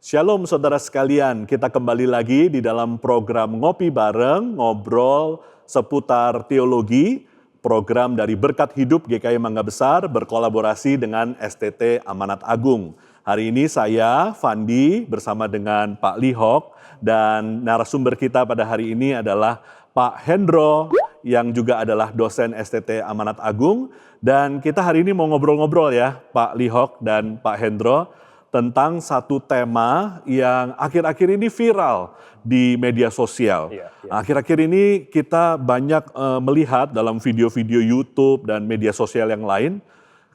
Shalom saudara sekalian, kita kembali lagi di dalam program Ngopi Bareng, ngobrol seputar teologi, program dari Berkat Hidup GKI Mangga Besar berkolaborasi dengan STT Amanat Agung. Hari ini saya, Fandi, bersama dengan Pak Lihok, dan narasumber kita pada hari ini adalah Pak Hendro, yang juga adalah dosen STT Amanat Agung. Dan kita hari ini mau ngobrol-ngobrol ya, Pak Lihok dan Pak Hendro, tentang satu tema yang akhir-akhir ini viral di media sosial. Akhir-akhir ini kita banyak melihat dalam video-video YouTube dan media sosial yang lain,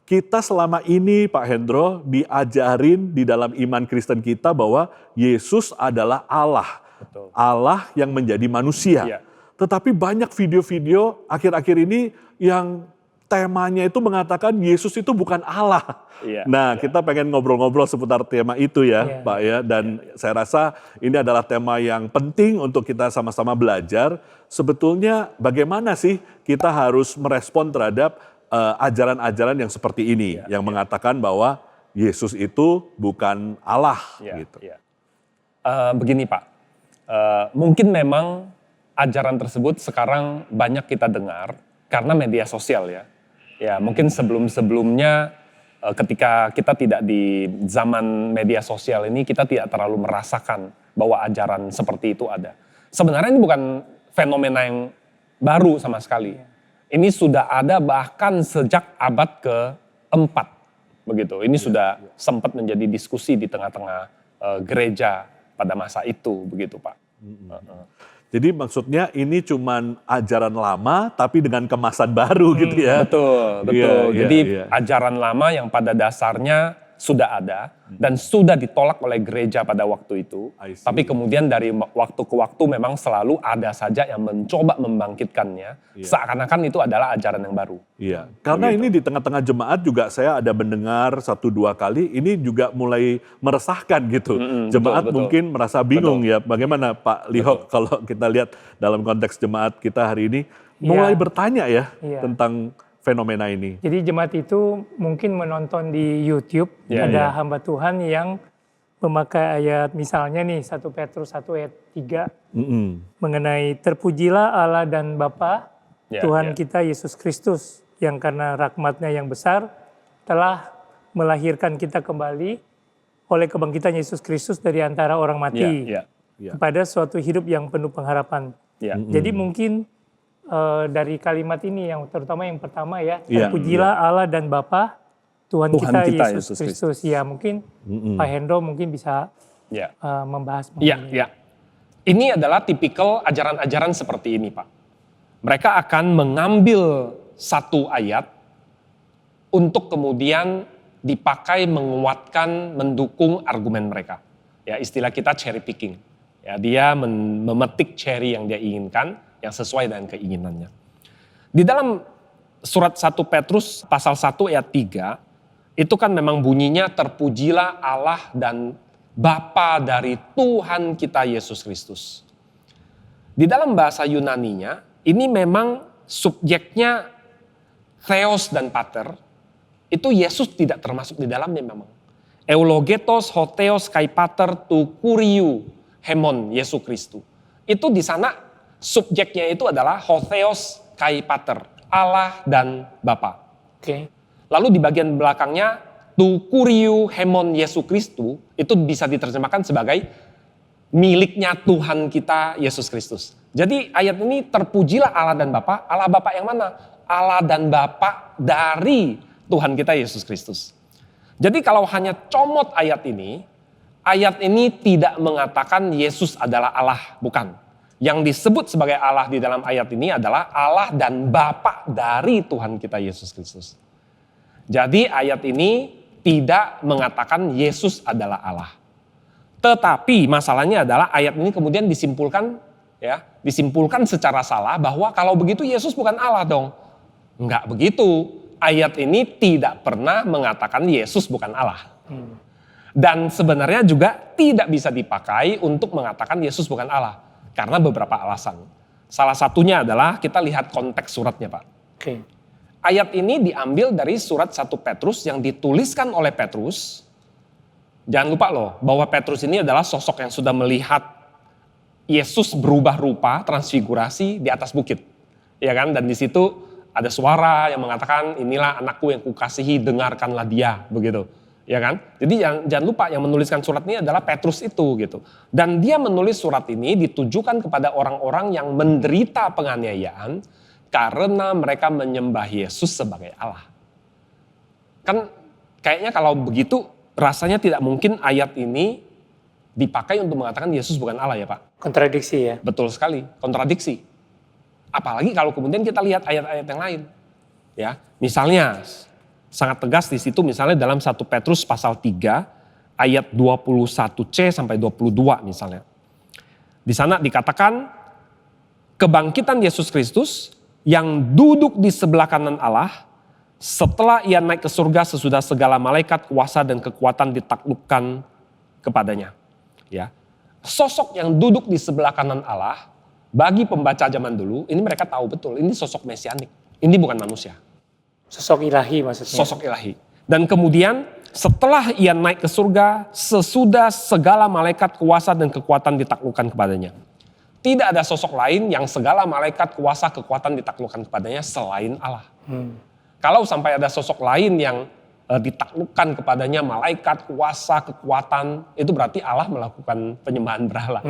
kita selama ini Pak Hendro diajarin di dalam iman Kristen kita bahwa Yesus adalah Allah. Betul. Allah yang menjadi manusia. Tetapi banyak video-video akhir-akhir ini yang temanya itu mengatakan Yesus itu bukan Allah. Kita pengen ngobrol-ngobrol seputar tema itu ya Pak ya. Dan saya rasa ini adalah tema yang penting untuk kita sama-sama belajar. Sebetulnya bagaimana sih kita harus merespon terhadap ajaran-ajaran yang seperti ini. Yang mengatakan bahwa Yesus itu bukan Allah. Gitu. Begini Pak, mungkin memang ajaran tersebut sekarang banyak kita dengar karena media sosial ya. Ya mungkin sebelum-sebelumnya ketika kita tidak di zaman media sosial ini, kita tidak terlalu merasakan bahwa ajaran seperti itu ada. Sebenarnya ini bukan fenomena yang baru sama sekali. Ini sudah ada bahkan sejak abad ke-4 begitu. Ini sudah sempat menjadi diskusi di tengah-tengah gereja pada masa itu begitu Pak. Jadi maksudnya ini cuman ajaran lama tapi dengan kemasan baru gitu ya. Betul. Jadi ajaran lama yang pada dasarnya sudah ada dan sudah ditolak oleh gereja pada waktu itu. Tapi kemudian dari waktu ke waktu memang selalu ada saja yang mencoba membangkitkannya. Seakan-akan itu adalah ajaran yang baru. Karena ini di tengah-tengah jemaat juga saya ada mendengar 1-2 kali ini juga mulai meresahkan gitu. Jemaat betul. Mungkin merasa bingung ya. Bagaimana Pak Lihok kalau kita lihat dalam konteks jemaat kita hari ini mulai bertanya ya tentang fenomena ini. Jadi jemaat itu mungkin menonton di YouTube, ada hamba Tuhan yang memakai ayat misalnya nih 1 Petrus 1 ayat 3 mengenai terpujilah Allah dan Bapa Tuhan kita Yesus Kristus yang karena rahmat-Nya yang besar telah melahirkan kita kembali oleh kebangkitan Yesus Kristus dari antara orang mati kepada suatu hidup yang penuh pengharapan. Jadi mungkin dari kalimat ini yang terutama yang pertama ya, terpujilah Allah dan Bapa Tuhan kita Yesus Kristus. Ya mungkin Pak Hendro mungkin bisa membahas. Ini adalah tipikal ajaran-ajaran seperti ini Pak. Mereka akan mengambil satu ayat untuk kemudian dipakai menguatkan, mendukung argumen mereka. Ya istilah kita cherry picking. Ya dia memetik cherry yang dia inginkan, yang sesuai dengan keinginannya. Di dalam surat 1 Petrus pasal 1 ayat 3, itu kan memang bunyinya terpujilah Allah dan Bapa dari Tuhan kita Yesus Kristus. Di dalam bahasa Yunaninya, ini memang subjeknya theos dan pater, itu Yesus tidak termasuk di dalamnya memang. Eulogetos, hotheos, kai pater, tu kuriou, hemon, Yesus Kristus. Itu di sana subjeknya itu adalah hotheos kai pater, Allah dan Bapa. Lalu di bagian belakangnya tu kuriou hemon Yesus Kristus itu bisa diterjemahkan sebagai miliknya Tuhan kita Yesus Kristus. Jadi ayat ini terpujilah Allah dan Bapa. Allah Bapa yang mana? Allah dan Bapa dari Tuhan kita Yesus Kristus. Jadi kalau hanya comot ayat ini tidak mengatakan Yesus adalah Allah, bukan. Yang disebut sebagai Allah di dalam ayat ini adalah Allah dan Bapa dari Tuhan kita Yesus Kristus. Jadi ayat ini tidak mengatakan Yesus adalah Allah. Tetapi masalahnya adalah ayat ini kemudian disimpulkan secara salah bahwa kalau begitu Yesus bukan Allah dong. Enggak begitu. Ayat ini tidak pernah mengatakan Yesus bukan Allah. Dan sebenarnya juga tidak bisa dipakai untuk mengatakan Yesus bukan Allah. Karena beberapa alasan. Salah satunya adalah kita lihat konteks suratnya Pak. Ayat ini diambil dari surat 1 Petrus yang dituliskan oleh Petrus Jangan lupa loh bahwa Petrus ini adalah sosok yang sudah melihat Yesus berubah rupa, transfigurasi di atas bukit. Ya kan? Dan di situ ada suara yang mengatakan, inilah anakku yang kukasihi, dengarkanlah dia, begitu. Ya kan? Jadi jangan lupa yang menuliskan surat ini adalah Petrus itu gitu. Dan dia menulis surat ini ditujukan kepada orang-orang yang menderita penganiayaan karena mereka menyembah Yesus sebagai Allah. Kan kayaknya kalau begitu rasanya tidak mungkin ayat ini dipakai untuk mengatakan Yesus bukan Allah ya Pak. Kontradiksi ya. Betul sekali, kontradiksi. Apalagi kalau kemudian kita lihat ayat-ayat yang lain. Ya, misalnya sangat tegas di situ misalnya dalam 1 Petrus pasal 3 ayat 21C sampai 22 misalnya. Di sana dikatakan kebangkitan Yesus Kristus yang duduk di sebelah kanan Allah setelah ia naik ke surga sesudah segala malaikat, kuasa dan kekuatan ditaklukkan kepadanya. Ya. Sosok yang duduk di sebelah kanan Allah bagi pembaca zaman dulu ini mereka tahu betul ini sosok mesianik. Ini bukan manusia. Sosok ilahi maksudnya. Sosok ilahi. Dan kemudian setelah ia naik ke surga sesudah segala malaikat, kuasa dan kekuatan ditaklukkan kepadanya. Tidak ada sosok lain yang segala malaikat, kuasa, kekuatan ditaklukkan kepadanya selain Allah. Kalau sampai ada sosok lain yang ditaklukkan kepadanya malaikat, kuasa, kekuatan, itu berarti Allah melakukan penyembahan berhala.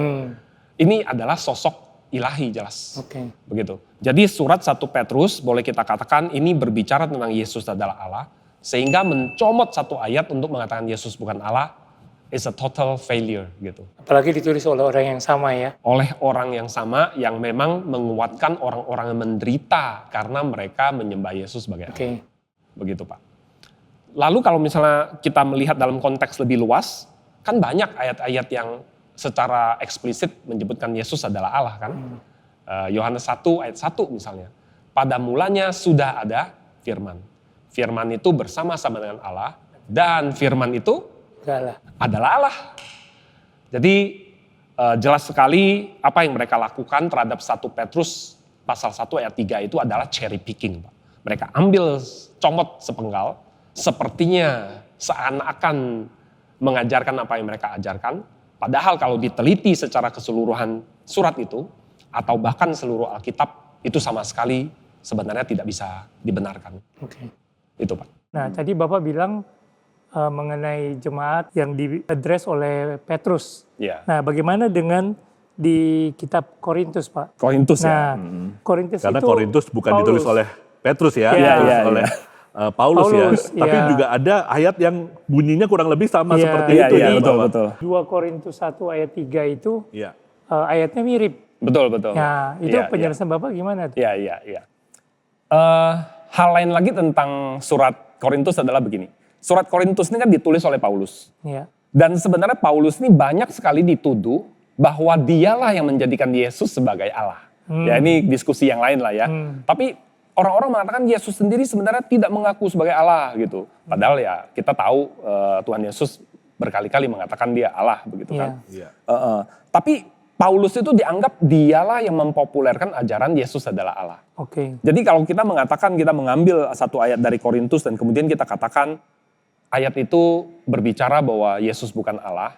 Ini adalah sosok ilahi jelas. Begitu. Jadi surat 1 Petrus boleh kita katakan ini berbicara tentang Yesus adalah Allah. Sehingga mencomot satu ayat untuk mengatakan Yesus bukan Allah is a total failure gitu. Apalagi ditulis oleh orang yang sama ya. Oleh orang yang sama yang memang menguatkan orang-orang yang menderita karena mereka menyembah Yesus sebagai Allah. Begitu Pak. Lalu kalau misalnya kita melihat dalam konteks lebih luas, kan banyak ayat-ayat yang secara eksplisit menyebutkan Yesus adalah Allah kan. Yohanes 1 ayat 1 misalnya. Pada mulanya sudah ada firman. Firman itu bersama-sama dengan Allah dan firman itu adalah Allah. Jadi jelas sekali apa yang mereka lakukan terhadap 1 Petrus pasal 1 ayat 3 itu adalah cherry picking. Pak. Mereka ambil comot sepenggal, sepertinya seakan-akan mengajarkan apa yang mereka ajarkan. Padahal kalau diteliti secara keseluruhan surat itu, atau bahkan seluruh Alkitab, itu sama sekali sebenarnya tidak bisa dibenarkan. Itu Pak. Nah tadi Bapak bilang mengenai jemaat yang diadres oleh Petrus. Nah bagaimana dengan di kitab Korintus Pak? Korintus ya? Korintus karena itu Korintus bukan Paulus. ditulis oleh Petrus ya, oleh Paulus ya. Tapi juga ada ayat yang bunyinya kurang lebih sama seperti itu. Iya, betul. 2 Korintus 1 ayat 3 itu ayatnya mirip. Betul. Nah itu penjelasan Bapak gimana? Iya. Hal lain lagi tentang surat Korintus adalah begini. Surat Korintus ini kan ditulis oleh Paulus. Dan sebenarnya Paulus ini banyak sekali dituduh bahwa dialah yang menjadikan Yesus sebagai Allah. Ya ini diskusi yang lain lah ya. Tapi orang-orang mengatakan Yesus sendiri sebenarnya tidak mengaku sebagai Allah gitu. Padahal ya kita tahu Tuhan Yesus berkali-kali mengatakan dia Allah begitu kan. Tapi Paulus itu dianggap dialah yang mempopulerkan ajaran Yesus adalah Allah. Jadi kalau kita mengatakan kita mengambil satu ayat dari Korintus dan kemudian kita katakan ayat itu berbicara bahwa Yesus bukan Allah,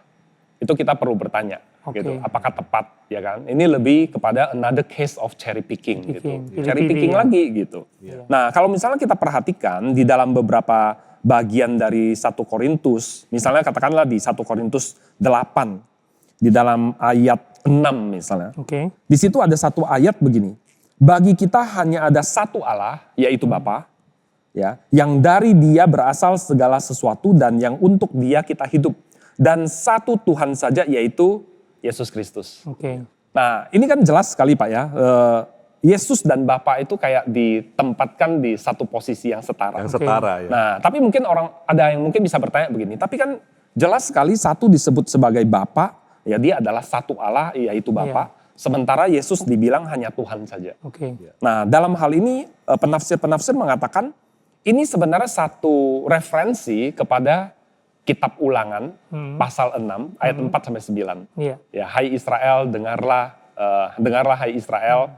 itu kita perlu bertanya gitu. Apakah tepat ya kan? Ini lebih kepada another case of cherry picking gitu. Cherry picking lagi gitu. Nah, kalau misalnya kita perhatikan di dalam beberapa bagian dari 1 Korintus, misalnya katakanlah di 1 Korintus 8 di dalam ayat 6 misalnya. Di situ ada satu ayat begini. Bagi kita hanya ada satu Allah, yaitu Bapa, ya, yang dari Dia berasal segala sesuatu dan yang untuk Dia kita hidup. Dan satu Tuhan saja yaitu Yesus Kristus. Nah ini kan jelas sekali Pak ya. Yesus dan Bapa itu kayak ditempatkan di satu posisi yang setara. Ya. Nah tapi mungkin ada yang mungkin bisa bertanya begini. Tapi kan jelas sekali satu disebut sebagai Bapa. Ya dia adalah satu Allah yaitu Bapa. Sementara Yesus dibilang hanya Tuhan saja. Nah dalam hal ini penafsir-penafsir mengatakan ini sebenarnya satu referensi kepada kitab Ulangan pasal 6 ayat 4 sampai 9. Ya, hai Israel, dengarlah hai Israel,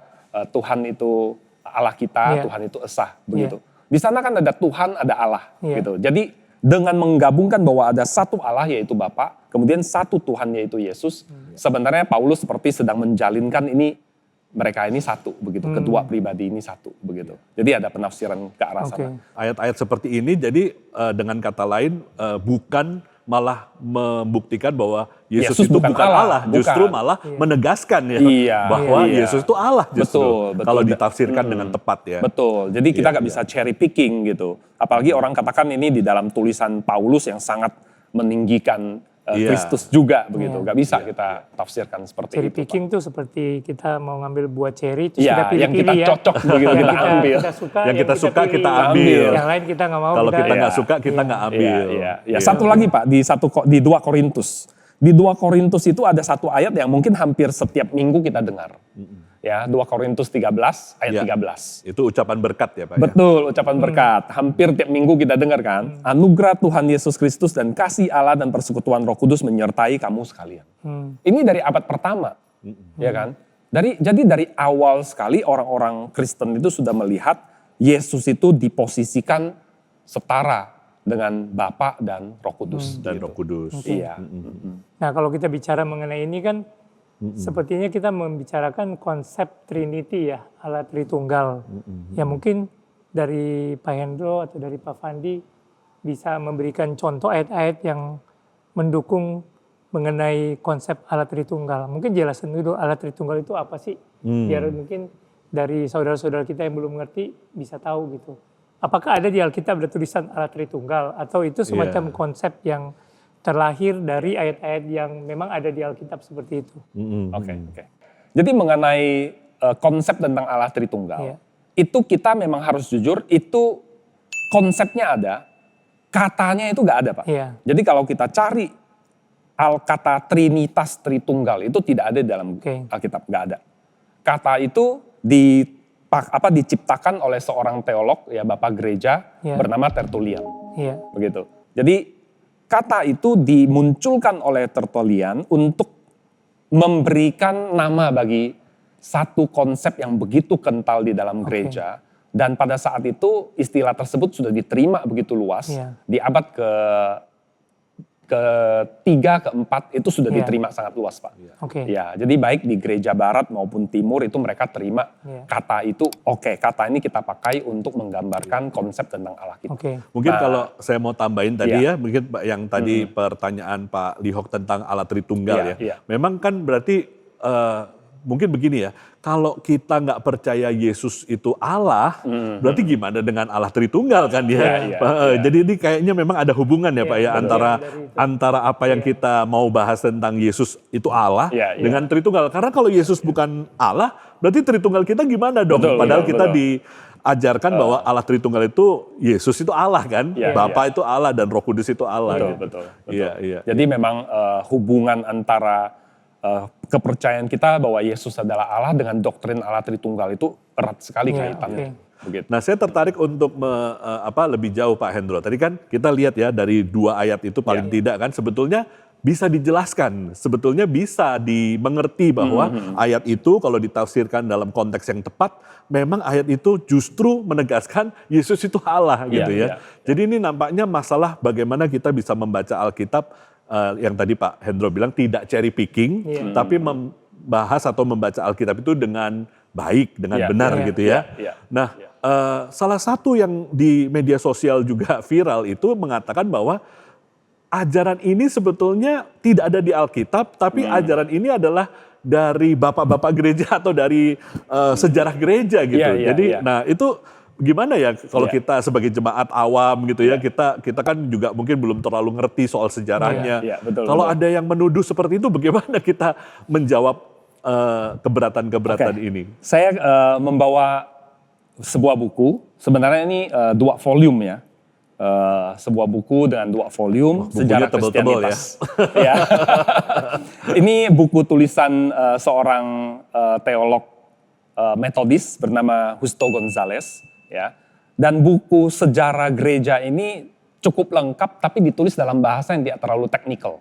Tuhan itu Allah kita, Tuhan itu esa begitu. Di sana kan ada Tuhan, ada Allah gitu. Jadi dengan menggabungkan bahwa ada satu Allah yaitu Bapa, kemudian satu Tuhan yaitu Yesus, sebenarnya Paulus seperti sedang menjalinkan ini mereka ini satu begitu, kedua pribadi ini satu begitu. Jadi ada penafsiran ke arah sana. Ayat-ayat seperti ini jadi dengan kata lain bukan malah membuktikan bahwa Yesus itu bukan Allah, justru malah menegaskan ya bahwa Yesus itu Allah justru. Betul. Kalau ditafsirkan dengan tepat ya. Betul. Jadi kita nggak bisa cherry picking gitu. Apalagi orang katakan ini di dalam tulisan Paulus yang sangat meninggikan Kristus juga begitu. Nggak bisa kita tafsirkan seperti cherry itu. Cherry picking itu seperti kita mau ngambil buah cherry itu ya, sudah pilih-pilih yang kita cocok begitu kita ambil. Yang kita suka kita ambil. Yang lain kita nggak mau. Kalau kita nggak suka kita nggak ambil. Satu lagi Pak di 2 Korintus. Di 2 Korintus itu ada satu ayat yang mungkin hampir setiap minggu kita dengar. Ya, 2 Korintus 13 ayat 13. Itu ucapan berkat ya Pak. Betul, ucapan berkat. Hampir tiap minggu kita dengar kan. Anugerah Tuhan Yesus Kristus dan kasih Allah dan persekutuan Roh Kudus menyertai kamu sekalian. Ini dari abad pertama. Ya kan? Jadi dari awal sekali orang-orang Kristen itu sudah melihat Yesus itu diposisikan setara dengan Bapa dan Roh Kudus. Dan Roh Kudus. Iya. Nah kalau kita bicara mengenai ini kan sepertinya kita membicarakan konsep Trinity ya, Allah Tritunggal. Ya mungkin dari Pak Hendro atau dari Pak Fandi bisa memberikan contoh ayat-ayat yang mendukung mengenai konsep Allah Tritunggal. Mungkin jelasin dulu Allah Tritunggal itu apa sih? Biar mungkin dari saudara-saudara kita yang belum ngerti bisa tahu gitu. Apakah ada di Alkitab ada tulisan Allah Tritunggal atau itu semacam konsep yang terlahir dari ayat-ayat yang memang ada di Alkitab seperti itu. Oke. Jadi mengenai konsep tentang Allah Tritunggal, itu kita memang harus jujur, itu konsepnya ada, katanya itu nggak ada Pak. Jadi kalau kita cari kata Trinitas Tritunggal itu tidak ada dalam Alkitab, nggak ada. Kata itu diciptakan oleh seorang teolog ya Bapak Gereja bernama Tertullian. Begitu. Jadi kata itu dimunculkan oleh Tertullian untuk memberikan nama bagi satu konsep yang begitu kental di dalam gereja. Dan pada saat itu istilah tersebut sudah diterima begitu luas. Di abad ketiga, keempat itu sudah diterima sangat luas Pak. Ya, jadi baik di gereja barat maupun timur itu mereka terima kata itu. Kata ini kita pakai untuk menggambarkan konsep tentang Allah kita. Mungkin kalau saya mau tambahin tadi mungkin yang tadi pertanyaan Pak Lihok tentang Allah Tritunggal Memang kan berarti mungkin begini ya, kalau kita nggak percaya Yesus itu Allah, berarti gimana dengan Allah Tritunggal kan ya? Jadi ini kayaknya memang ada hubungan ya Pak ya antara apa yang kita mau bahas tentang Yesus itu Allah dengan Tritunggal. Karena kalau Yesus bukan Allah, berarti Tritunggal kita gimana dong? Padahal kita diajarkan bahwa Allah Tritunggal itu Yesus itu Allah kan, Bapa itu Allah dan Roh Kudus itu Allah. Betul. Jadi memang hubungan antara kepercayaan kita bahwa Yesus adalah Allah dengan doktrin Allah Tritunggal itu erat sekali kaitannya. Nah saya tertarik untuk lebih jauh Pak Hendro. Tadi kan kita lihat ya dari 2 ayat itu paling tidak kan sebetulnya bisa dijelaskan, sebetulnya bisa dimengerti bahwa ayat itu kalau ditafsirkan dalam konteks yang tepat, memang ayat itu justru menegaskan Yesus itu Allah gitu ya. Jadi ini nampaknya masalah bagaimana kita bisa membaca Alkitab yang tadi Pak Hendro bilang tidak cherry picking, tapi membahas atau membaca Alkitab itu dengan baik, dengan benar gitu ya. Nah, salah satu yang di media sosial juga viral itu mengatakan bahwa ajaran ini sebetulnya tidak ada di Alkitab, tapi ajaran ini adalah dari bapak-bapak gereja atau dari sejarah gereja gitu. Jadi, nah itu gimana ya kalau kita sebagai jemaat awam gitu ya, kita kan juga mungkin belum terlalu ngerti soal sejarahnya. Kalau ada yang menuduh seperti itu, bagaimana kita menjawab keberatan-keberatan ini? Saya membawa sebuah buku, sebenarnya ini 2 volume ya. Sebuah buku dengan 2 volume sejarah Kristianitas. Ya. Ini buku tulisan seorang teolog Metodis bernama Justo Gonzalez. Ya, dan buku sejarah gereja ini cukup lengkap tapi ditulis dalam bahasa yang tidak terlalu teknikal.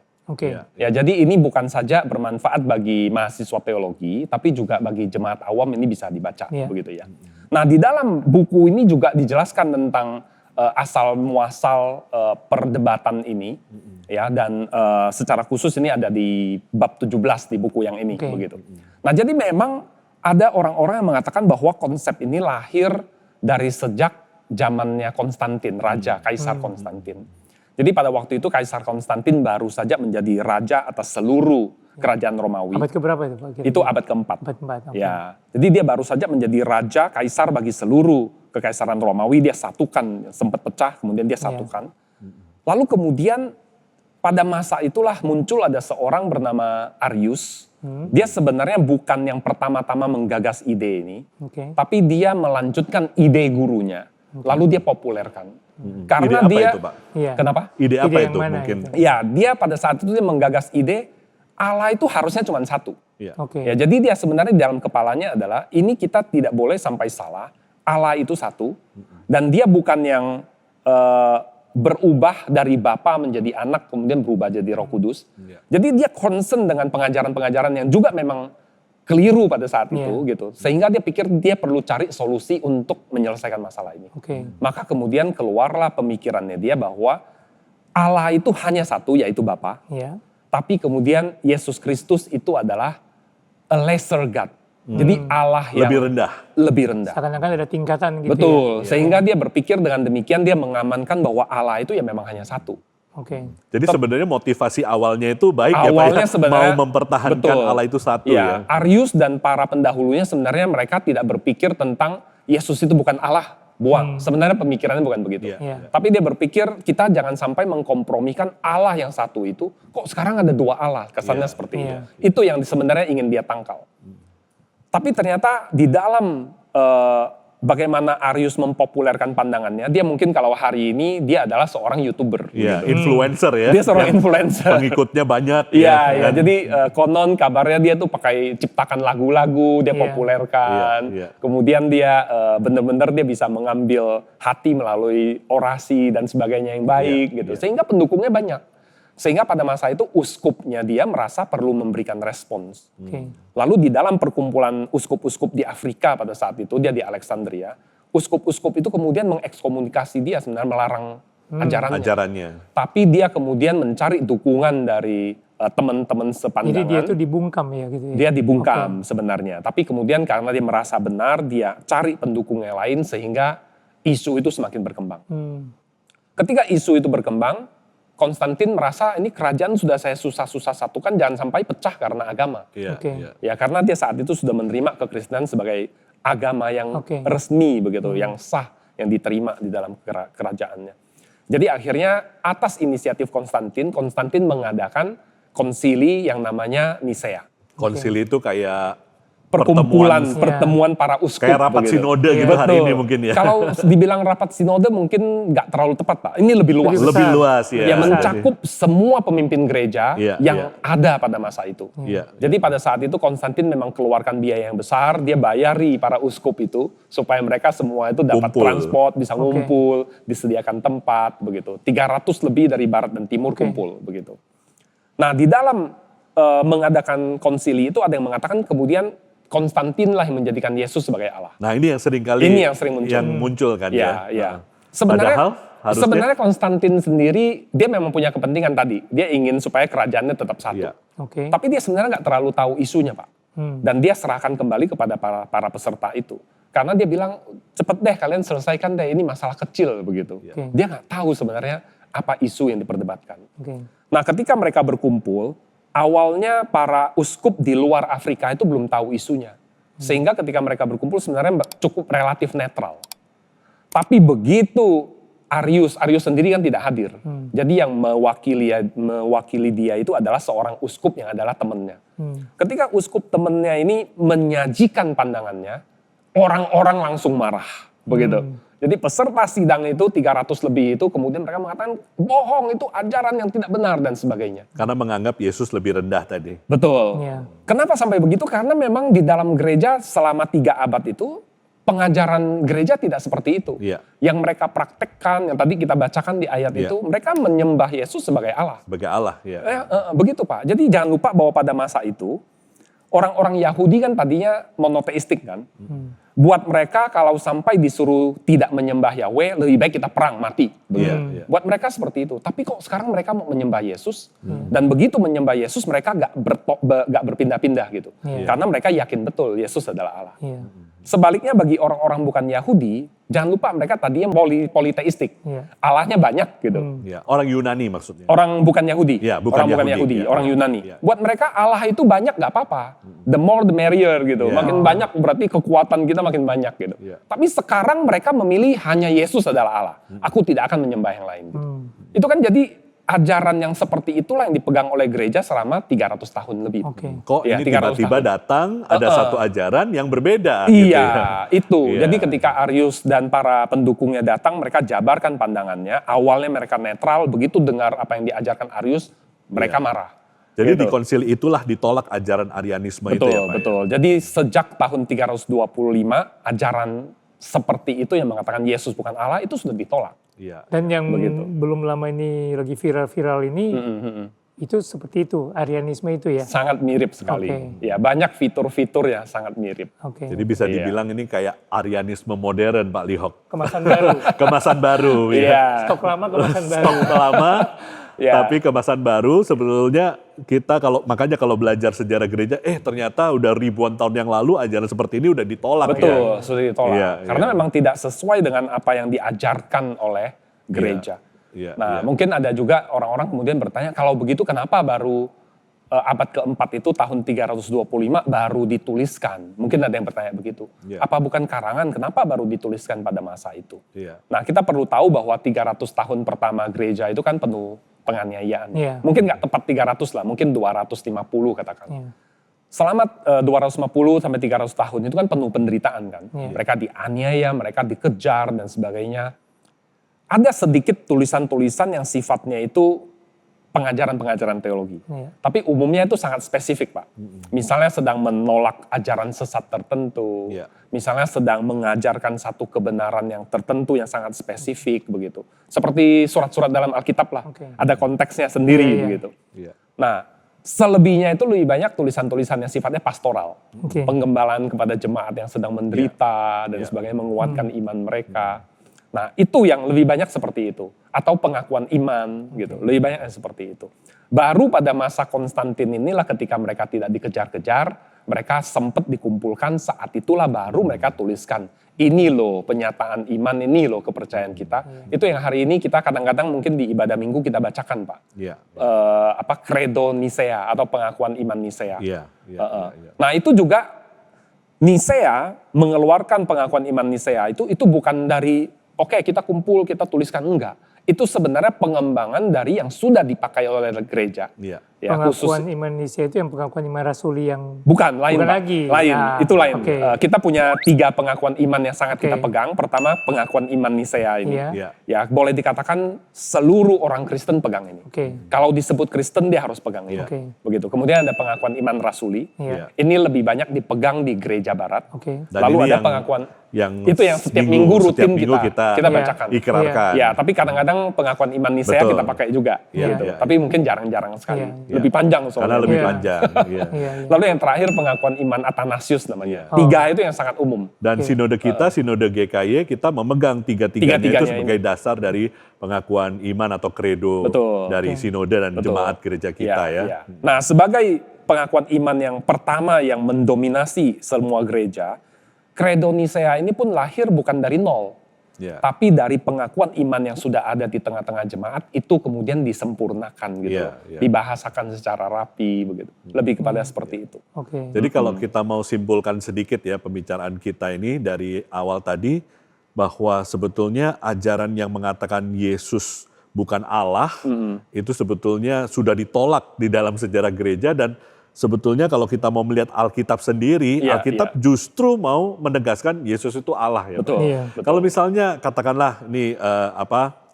Ya, jadi ini bukan saja bermanfaat bagi mahasiswa teologi, tapi juga bagi jemaat awam ini bisa dibaca begitu ya. Nah di dalam buku ini juga dijelaskan tentang asal muasal perdebatan ini, ya, dan secara khusus ini ada di bab 17 di buku yang ini, begitu. Nah, jadi memang ada orang-orang yang mengatakan bahwa konsep ini lahir dari sejak zamannya Konstantin, Raja Kaisar Konstantin. Jadi pada waktu itu Kaisar Konstantin baru saja menjadi raja atas seluruh kerajaan Romawi. Abad keberapa itu Pak? Itu abad keempat. Abad keempat, okay. Ya, jadi dia baru saja menjadi raja kaisar bagi seluruh kekaisaran Romawi. Dia satukan, sempat pecah, kemudian dia satukan. Lalu kemudian pada masa itulah muncul ada seorang bernama Arius. Dia sebenarnya bukan yang pertama-tama menggagas ide ini, tapi dia melanjutkan ide gurunya. Lalu dia populerkan. Karena ide apa dia, itu, Pak? Kenapa? Ide apa Ide itu mungkin? itu? Ya, dia pada saat itu dia menggagas ide Allah itu harusnya cuma satu. Ya. Ya, jadi dia sebenarnya di dalam kepalanya adalah ini kita tidak boleh sampai salah. Allah itu satu dan dia bukan yang berubah dari Bapa menjadi anak kemudian berubah jadi Roh Kudus. Jadi dia concern dengan pengajaran-pengajaran yang juga memang keliru pada saat itu gitu. Sehingga dia pikir dia perlu cari solusi untuk menyelesaikan masalah ini. Maka kemudian keluarlah pemikirannya dia bahwa Allah itu hanya satu yaitu Bapa. Tapi kemudian Yesus Kristus itu adalah a lesser God. Jadi Allah yang lebih rendah. Seakan-akan ada tingkatan gitu. Betul. Sehingga dia berpikir dengan demikian dia mengamankan bahwa Allah itu ya memang hanya satu. Jadi sebenarnya motivasi awalnya itu baik awalnya ya Pak ya, mau mempertahankan Allah itu satu ya. Arius dan para pendahulunya sebenarnya mereka tidak berpikir tentang Yesus itu bukan Allah. Buang. Sebenarnya pemikirannya bukan begitu. Tapi dia berpikir kita jangan sampai mengkompromikan Allah yang satu itu. Kok sekarang ada dua Allah? Kesannya seperti itu. Itu yang sebenarnya ingin dia tangkal. Tapi ternyata di dalam bagaimana Arius mempopulerkan pandangannya, dia mungkin kalau hari ini dia adalah seorang YouTuber. Influencer ya. Dia seorang influencer. Pengikutnya banyak. Iya. Jadi konon kabarnya dia tuh pakai ciptakan lagu-lagu, dia populerkan. Kemudian dia benar-benar dia bisa mengambil hati melalui orasi dan sebagainya yang baik gitu. Sehingga pendukungnya banyak. Sehingga pada masa itu uskupnya dia merasa perlu memberikan respons. Lalu di dalam perkumpulan uskup-uskup di Afrika pada saat itu, dia di Alexandria, uskup-uskup itu kemudian mengekskomunikasi dia sebenarnya melarang ajarannya. Tapi dia kemudian mencari dukungan dari teman-teman sepandangan. Jadi dia itu dibungkam ya gitu ya? Dia dibungkam sebenarnya. Tapi kemudian karena dia merasa benar, dia cari pendukung yang lain sehingga isu itu semakin berkembang. Ketika isu itu berkembang, Konstantin merasa ini kerajaan sudah saya susah-susah satukan, jangan sampai pecah karena agama. Ya, karena dia saat itu sudah menerima kekristenan sebagai agama yang resmi begitu, yang sah, yang diterima di dalam kerajaannya. Jadi akhirnya atas inisiatif Konstantin mengadakan konsili yang namanya Nisea. Konsili itu kayak pertemuan para uskup. Kayak rapat sinode gitu hari ini mungkin ya. Kalau dibilang rapat sinode mungkin nggak terlalu tepat Pak. Ini lebih luas. Lebih luas ya. Ya mencakup semua pemimpin gereja yang ada pada masa itu. Jadi pada saat itu Konstantin memang keluarkan biaya yang besar. Dia bayari para uskup itu supaya mereka semua itu dapat transport, bisa ngumpul, disediakan tempat begitu. 300 lebih dari barat dan timur kumpul begitu. Nah di dalam mengadakan konsili itu ada yang mengatakan kemudian Konstantin lah yang menjadikan Yesus sebagai Allah. Nah ini yang sering muncul kan ya. Sebenarnya Konstantin sendiri dia memang punya kepentingan tadi. Dia ingin supaya kerajaannya tetap satu. Tapi dia sebenarnya nggak terlalu tahu isunya Pak. Dan dia serahkan kembali kepada para peserta itu. Karena dia bilang cepet deh kalian selesaikan deh ini masalah kecil begitu. Dia nggak tahu sebenarnya apa isu yang diperdebatkan. Nah ketika mereka berkumpul, awalnya para uskup di luar Afrika itu belum tahu isunya. Sehingga ketika mereka berkumpul sebenarnya cukup relatif netral. Tapi begitu Arius sendiri kan tidak hadir. Jadi yang mewakili dia itu adalah seorang uskup yang adalah temannya. Ketika uskup temannya ini menyajikan pandangannya, orang-orang langsung marah. Begitu. Jadi peserta sidang itu 300 lebih itu kemudian mereka mengatakan bohong itu ajaran yang tidak benar dan sebagainya. Karena menganggap Yesus lebih rendah tadi. Betul. Kenapa sampai begitu? Karena memang di dalam gereja selama 3 abad itu pengajaran gereja tidak seperti itu. Yang mereka praktekkan, yang tadi kita bacakan di ayat itu, mereka menyembah Yesus sebagai Allah. Sebagai Allah, begitu Pak. Jadi jangan lupa bahwa pada masa itu orang-orang Yahudi kan tadinya monoteistik kan. Buat mereka kalau sampai disuruh tidak menyembah Yahweh, lebih baik kita perang, mati. Begitu. Buat mereka seperti itu. Tapi kok sekarang mereka mau menyembah Yesus, dan begitu menyembah Yesus mereka gak berpindah-pindah gitu. Karena mereka yakin betul Yesus adalah Allah. Sebaliknya bagi orang-orang bukan Yahudi, jangan lupa mereka tadinya politeistik. Allahnya banyak gitu. Orang Yunani maksudnya. Orang bukan Yahudi. Bukan Yahudi. Orang Yunani. Buat mereka Allah itu banyak gak apa-apa. The more the merrier gitu. Makin banyak berarti kekuatan kita makin banyak gitu. Tapi sekarang mereka memilih hanya Yesus adalah Allah. Aku tidak akan menyembah yang lain. Gitu. Itu kan jadi ajaran yang seperti itulah yang dipegang oleh gereja selama 300 tahun lebih. Kok ini tiba-tiba datang ada satu ajaran yang berbeda. Iya, itu. Jadi ketika Arius dan para pendukungnya datang, mereka jabarkan pandangannya. Awalnya mereka netral, begitu dengar apa yang diajarkan Arius, mereka marah. Jadi di konsili itulah ditolak ajaran Arianisme itu ya Pak? Betul. Jadi sejak tahun 325, ajaran seperti itu yang mengatakan Yesus bukan Allah, itu sudah ditolak. Dan yang belum lama ini lagi viral-viral ini, itu seperti itu, Arianisme itu ya? Sangat mirip sekali. Ya, banyak fitur-fitur ya sangat mirip. Jadi bisa dibilang ini kayak Arianisme modern Pak Lihok. Kemasan baru. Kemasan baru. Stok lama, kemasan baru. Stok lama, tapi kemasan baru. Sebetulnya kita makanya kalau belajar sejarah gereja, ternyata udah ribuan tahun yang lalu ajaran seperti ini udah ditolak. Betul, sudah ditolak. Karena memang tidak sesuai dengan apa yang diajarkan oleh gereja. Mungkin ada juga orang-orang kemudian bertanya, kalau begitu kenapa baru abad keempat itu tahun 325 baru dituliskan? Mungkin ada yang bertanya begitu. Apa bukan karangan, kenapa baru dituliskan pada masa itu? Nah, kita perlu tahu bahwa 300 tahun pertama gereja itu kan penuh penganiayaan. Mungkin nggak tepat 300 lah, mungkin 250 katakan. Selama 250 sampai 300 tahun itu kan penuh penderitaan kan. Mereka dianiaya, mereka dikejar dan sebagainya. Ada sedikit tulisan-tulisan yang sifatnya itu pengajaran-pengajaran teologi. Tapi umumnya itu sangat spesifik Pak. Misalnya sedang menolak ajaran sesat tertentu. Misalnya sedang mengajarkan satu kebenaran yang tertentu yang sangat spesifik begitu. Seperti surat-surat dalam Alkitab lah. Ada konteksnya sendiri begitu. Nah, selebihnya itu lebih banyak tulisan-tulisan yang sifatnya pastoral. Penggembalaan kepada jemaat yang sedang menderita dan sebagainya, menguatkan iman mereka. Nah, itu yang lebih banyak seperti itu. Atau pengakuan iman gitu. Lebih banyak yang seperti itu. Baru pada masa Konstantin inilah ketika mereka tidak dikejar-kejar, mereka sempat dikumpulkan, saat itulah baru mereka tuliskan. Ini loh penyataan iman, ini loh kepercayaan kita. Itu yang hari ini kita kadang-kadang mungkin di ibadah minggu kita bacakan Pak. Credo Nicea atau pengakuan iman Nicea. Nah itu juga Nicea mengeluarkan pengakuan iman Nicea itu bukan dari kita kumpul, kita tuliskan, enggak. Itu sebenarnya pengembangan dari yang sudah dipakai oleh gereja. Pengakuan iman Nicea itu yang pengakuan iman rasuli yang... Bukan, lain Pak. Lagi. Lain, itu lain. Kita punya 3 pengakuan iman yang sangat kita pegang. Pertama, pengakuan iman Nicea ini. Ya, boleh dikatakan seluruh orang Kristen pegang ini. Kalau disebut Kristen, dia harus pegang ini. Begitu. Kemudian ada pengakuan iman rasuli. Ini lebih banyak dipegang di gereja barat. Lalu ada pengakuan... itu yang setiap minggu rutin kita bacakan. Ikrarkan. Ya, tapi kadang-kadang pengakuan iman Nicea kita pakai juga. Tapi mungkin jarang-jarang sekali. Lebih panjang soalnya. Karena lebih panjang. Lalu yang terakhir pengakuan iman Athanasius namanya. 3 itu yang sangat umum. Dan sinode kita, sinode GKY, kita memegang tiga-tiganya itu sebagai dasar dari pengakuan iman atau kredo dari sinode dan jemaat gereja kita ya. Nah, sebagai pengakuan iman yang pertama yang mendominasi semua gereja, Credo Nicea ini pun lahir bukan dari nol, tapi dari pengakuan iman yang sudah ada di tengah-tengah jemaat itu kemudian disempurnakan gitu, dibahasakan secara rapi begitu, lebih kepada seperti itu. Jadi kalau kita mau simpulkan sedikit ya pembicaraan kita ini dari awal tadi, bahwa sebetulnya ajaran yang mengatakan Yesus bukan Allah itu sebetulnya sudah ditolak di dalam sejarah gereja. Dan sebetulnya kalau kita mau melihat Alkitab sendiri, Alkitab justru mau menegaskan Yesus itu Allah ya. Betul. Kalau misalnya katakanlah nih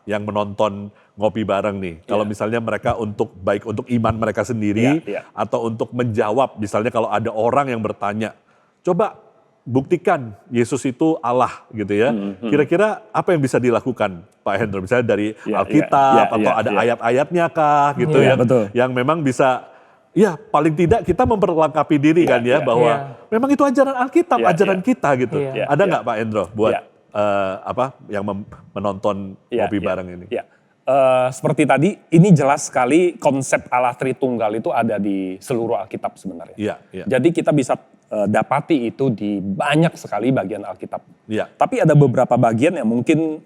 yang menonton ngopi bareng nih, kalau misalnya mereka baik untuk iman mereka sendiri atau untuk menjawab, misalnya kalau ada orang yang bertanya, coba buktikan Yesus itu Allah gitu ya. Kira-kira apa yang bisa dilakukan Pak Hendro? Misalnya dari Alkitab atau ada ayat-ayatnya kah gitu ya, yang memang bisa ya paling tidak kita memperlengkapi diri kan ya, bahwa memang itu ajaran Alkitab, ajaran kita gitu. Ada nggak Pak Endro buat yang menonton Ngopi Bareng ini? Seperti tadi, ini jelas sekali konsep Allah Tritunggal itu ada di seluruh Alkitab sebenarnya. Jadi kita bisa dapati itu di banyak sekali bagian Alkitab. Tapi ada beberapa bagian yang mungkin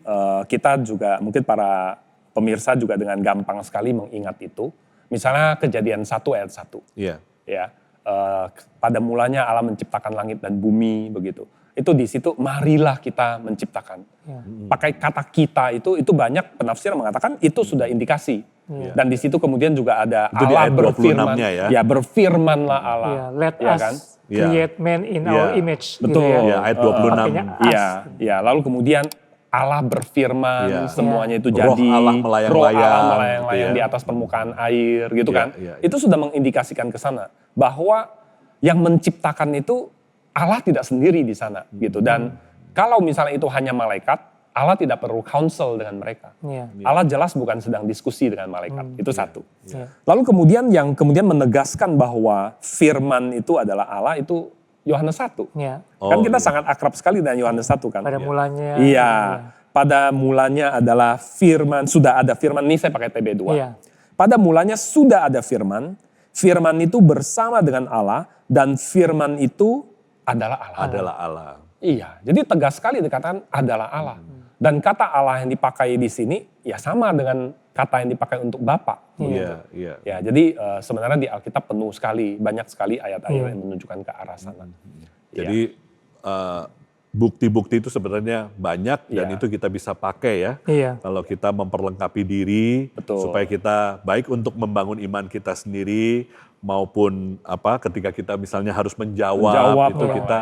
kita juga, mungkin para pemirsa juga dengan gampang sekali mengingat itu. Misalnya Kejadian 1 ayat 1. Pada mulanya Allah menciptakan langit dan bumi, begitu. Itu di situ marilah kita menciptakan. Pakai kata kita itu banyak penafsir mengatakan itu sudah indikasi. Dan di situ kemudian juga ada itu Allah berfirman. Berfirmanlah Allah. Let us create man in our image. Betul. Ayat 26. Lalu kemudian Allah berfirman, semuanya itu jadi. Roh Allah melayang-layang di atas permukaan air, gitu kan. Itu sudah mengindikasikan ke sana bahwa yang menciptakan itu Allah tidak sendiri di sana, gitu. Dan kalau misalnya itu hanya malaikat, Allah tidak perlu counsel dengan mereka. Allah jelas bukan sedang diskusi dengan malaikat, itu satu. Lalu kemudian yang kemudian menegaskan bahwa firman itu adalah Allah itu Yohanes 1. Kan kita sangat akrab sekali dengan Yohanes 1 kan. Pada mulanya. Pada mulanya adalah firman, sudah ada firman, ini saya pakai TB2. Pada mulanya sudah ada firman, firman itu bersama dengan Allah, dan firman itu adalah Allah. Iya, jadi tegas sekali dikatakan adalah Allah. Dan kata Allah yang dipakai di sini ya sama dengan kata yang dipakai untuk Bapa. Ya, jadi sebenarnya di Alkitab penuh sekali, banyak sekali ayat-ayat yang menunjukkan ke arah sana. Jadi bukti-bukti itu sebenarnya banyak dan itu kita bisa pakai ya. Kalau kita memperlengkapi diri supaya kita baik untuk membangun iman kita sendiri, maupun ketika kita misalnya harus menjawab itu kita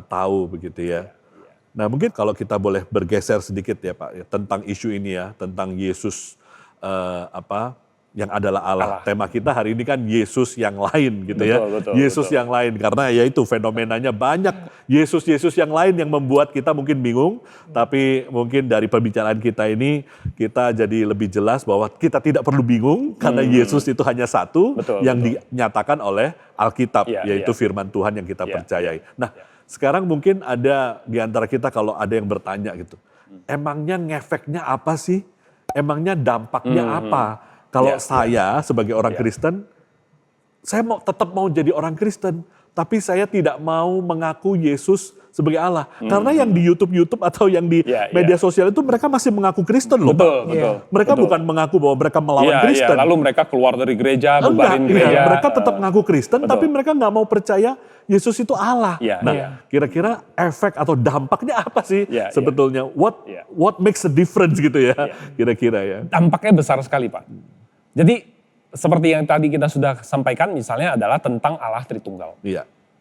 tahu begitu ya. Nah mungkin kalau kita boleh bergeser sedikit ya Pak tentang isu ini ya, tentang Yesus yang adalah Allah. Tema kita hari ini kan Yesus yang lain gitu ya. Yesus yang lain karena ya itu fenomenanya banyak Yesus yang lain yang membuat kita mungkin bingung. Tapi mungkin dari pembicaraan kita ini kita jadi lebih jelas bahwa kita tidak perlu bingung karena Yesus itu hanya satu yang dinyatakan oleh Alkitab yaitu firman Tuhan yang kita percayai. Nah sekarang mungkin ada di antara kita kalau ada yang bertanya gitu. Emangnya ngefeknya apa sih? Emangnya dampaknya apa? Kalau saya sebagai orang Kristen, saya tetap mau jadi orang Kristen, tapi saya tidak mau mengaku Yesus sebagai Allah. Karena yang di YouTube atau yang di media sosial itu mereka masih mengaku Kristen loh Pak. Mereka bukan mengaku bahwa mereka melawan Kristen. Lalu mereka keluar dari gereja, bubarin gereja. Mereka tetap mengaku Kristen, tapi mereka nggak mau percaya Yesus itu Allah. Nah, kira-kira efek atau dampaknya apa sih sebetulnya? What makes a difference gitu ya, kira-kira ya? Dampaknya besar sekali Pak. Jadi seperti yang tadi kita sudah sampaikan misalnya adalah tentang Allah Tritunggal.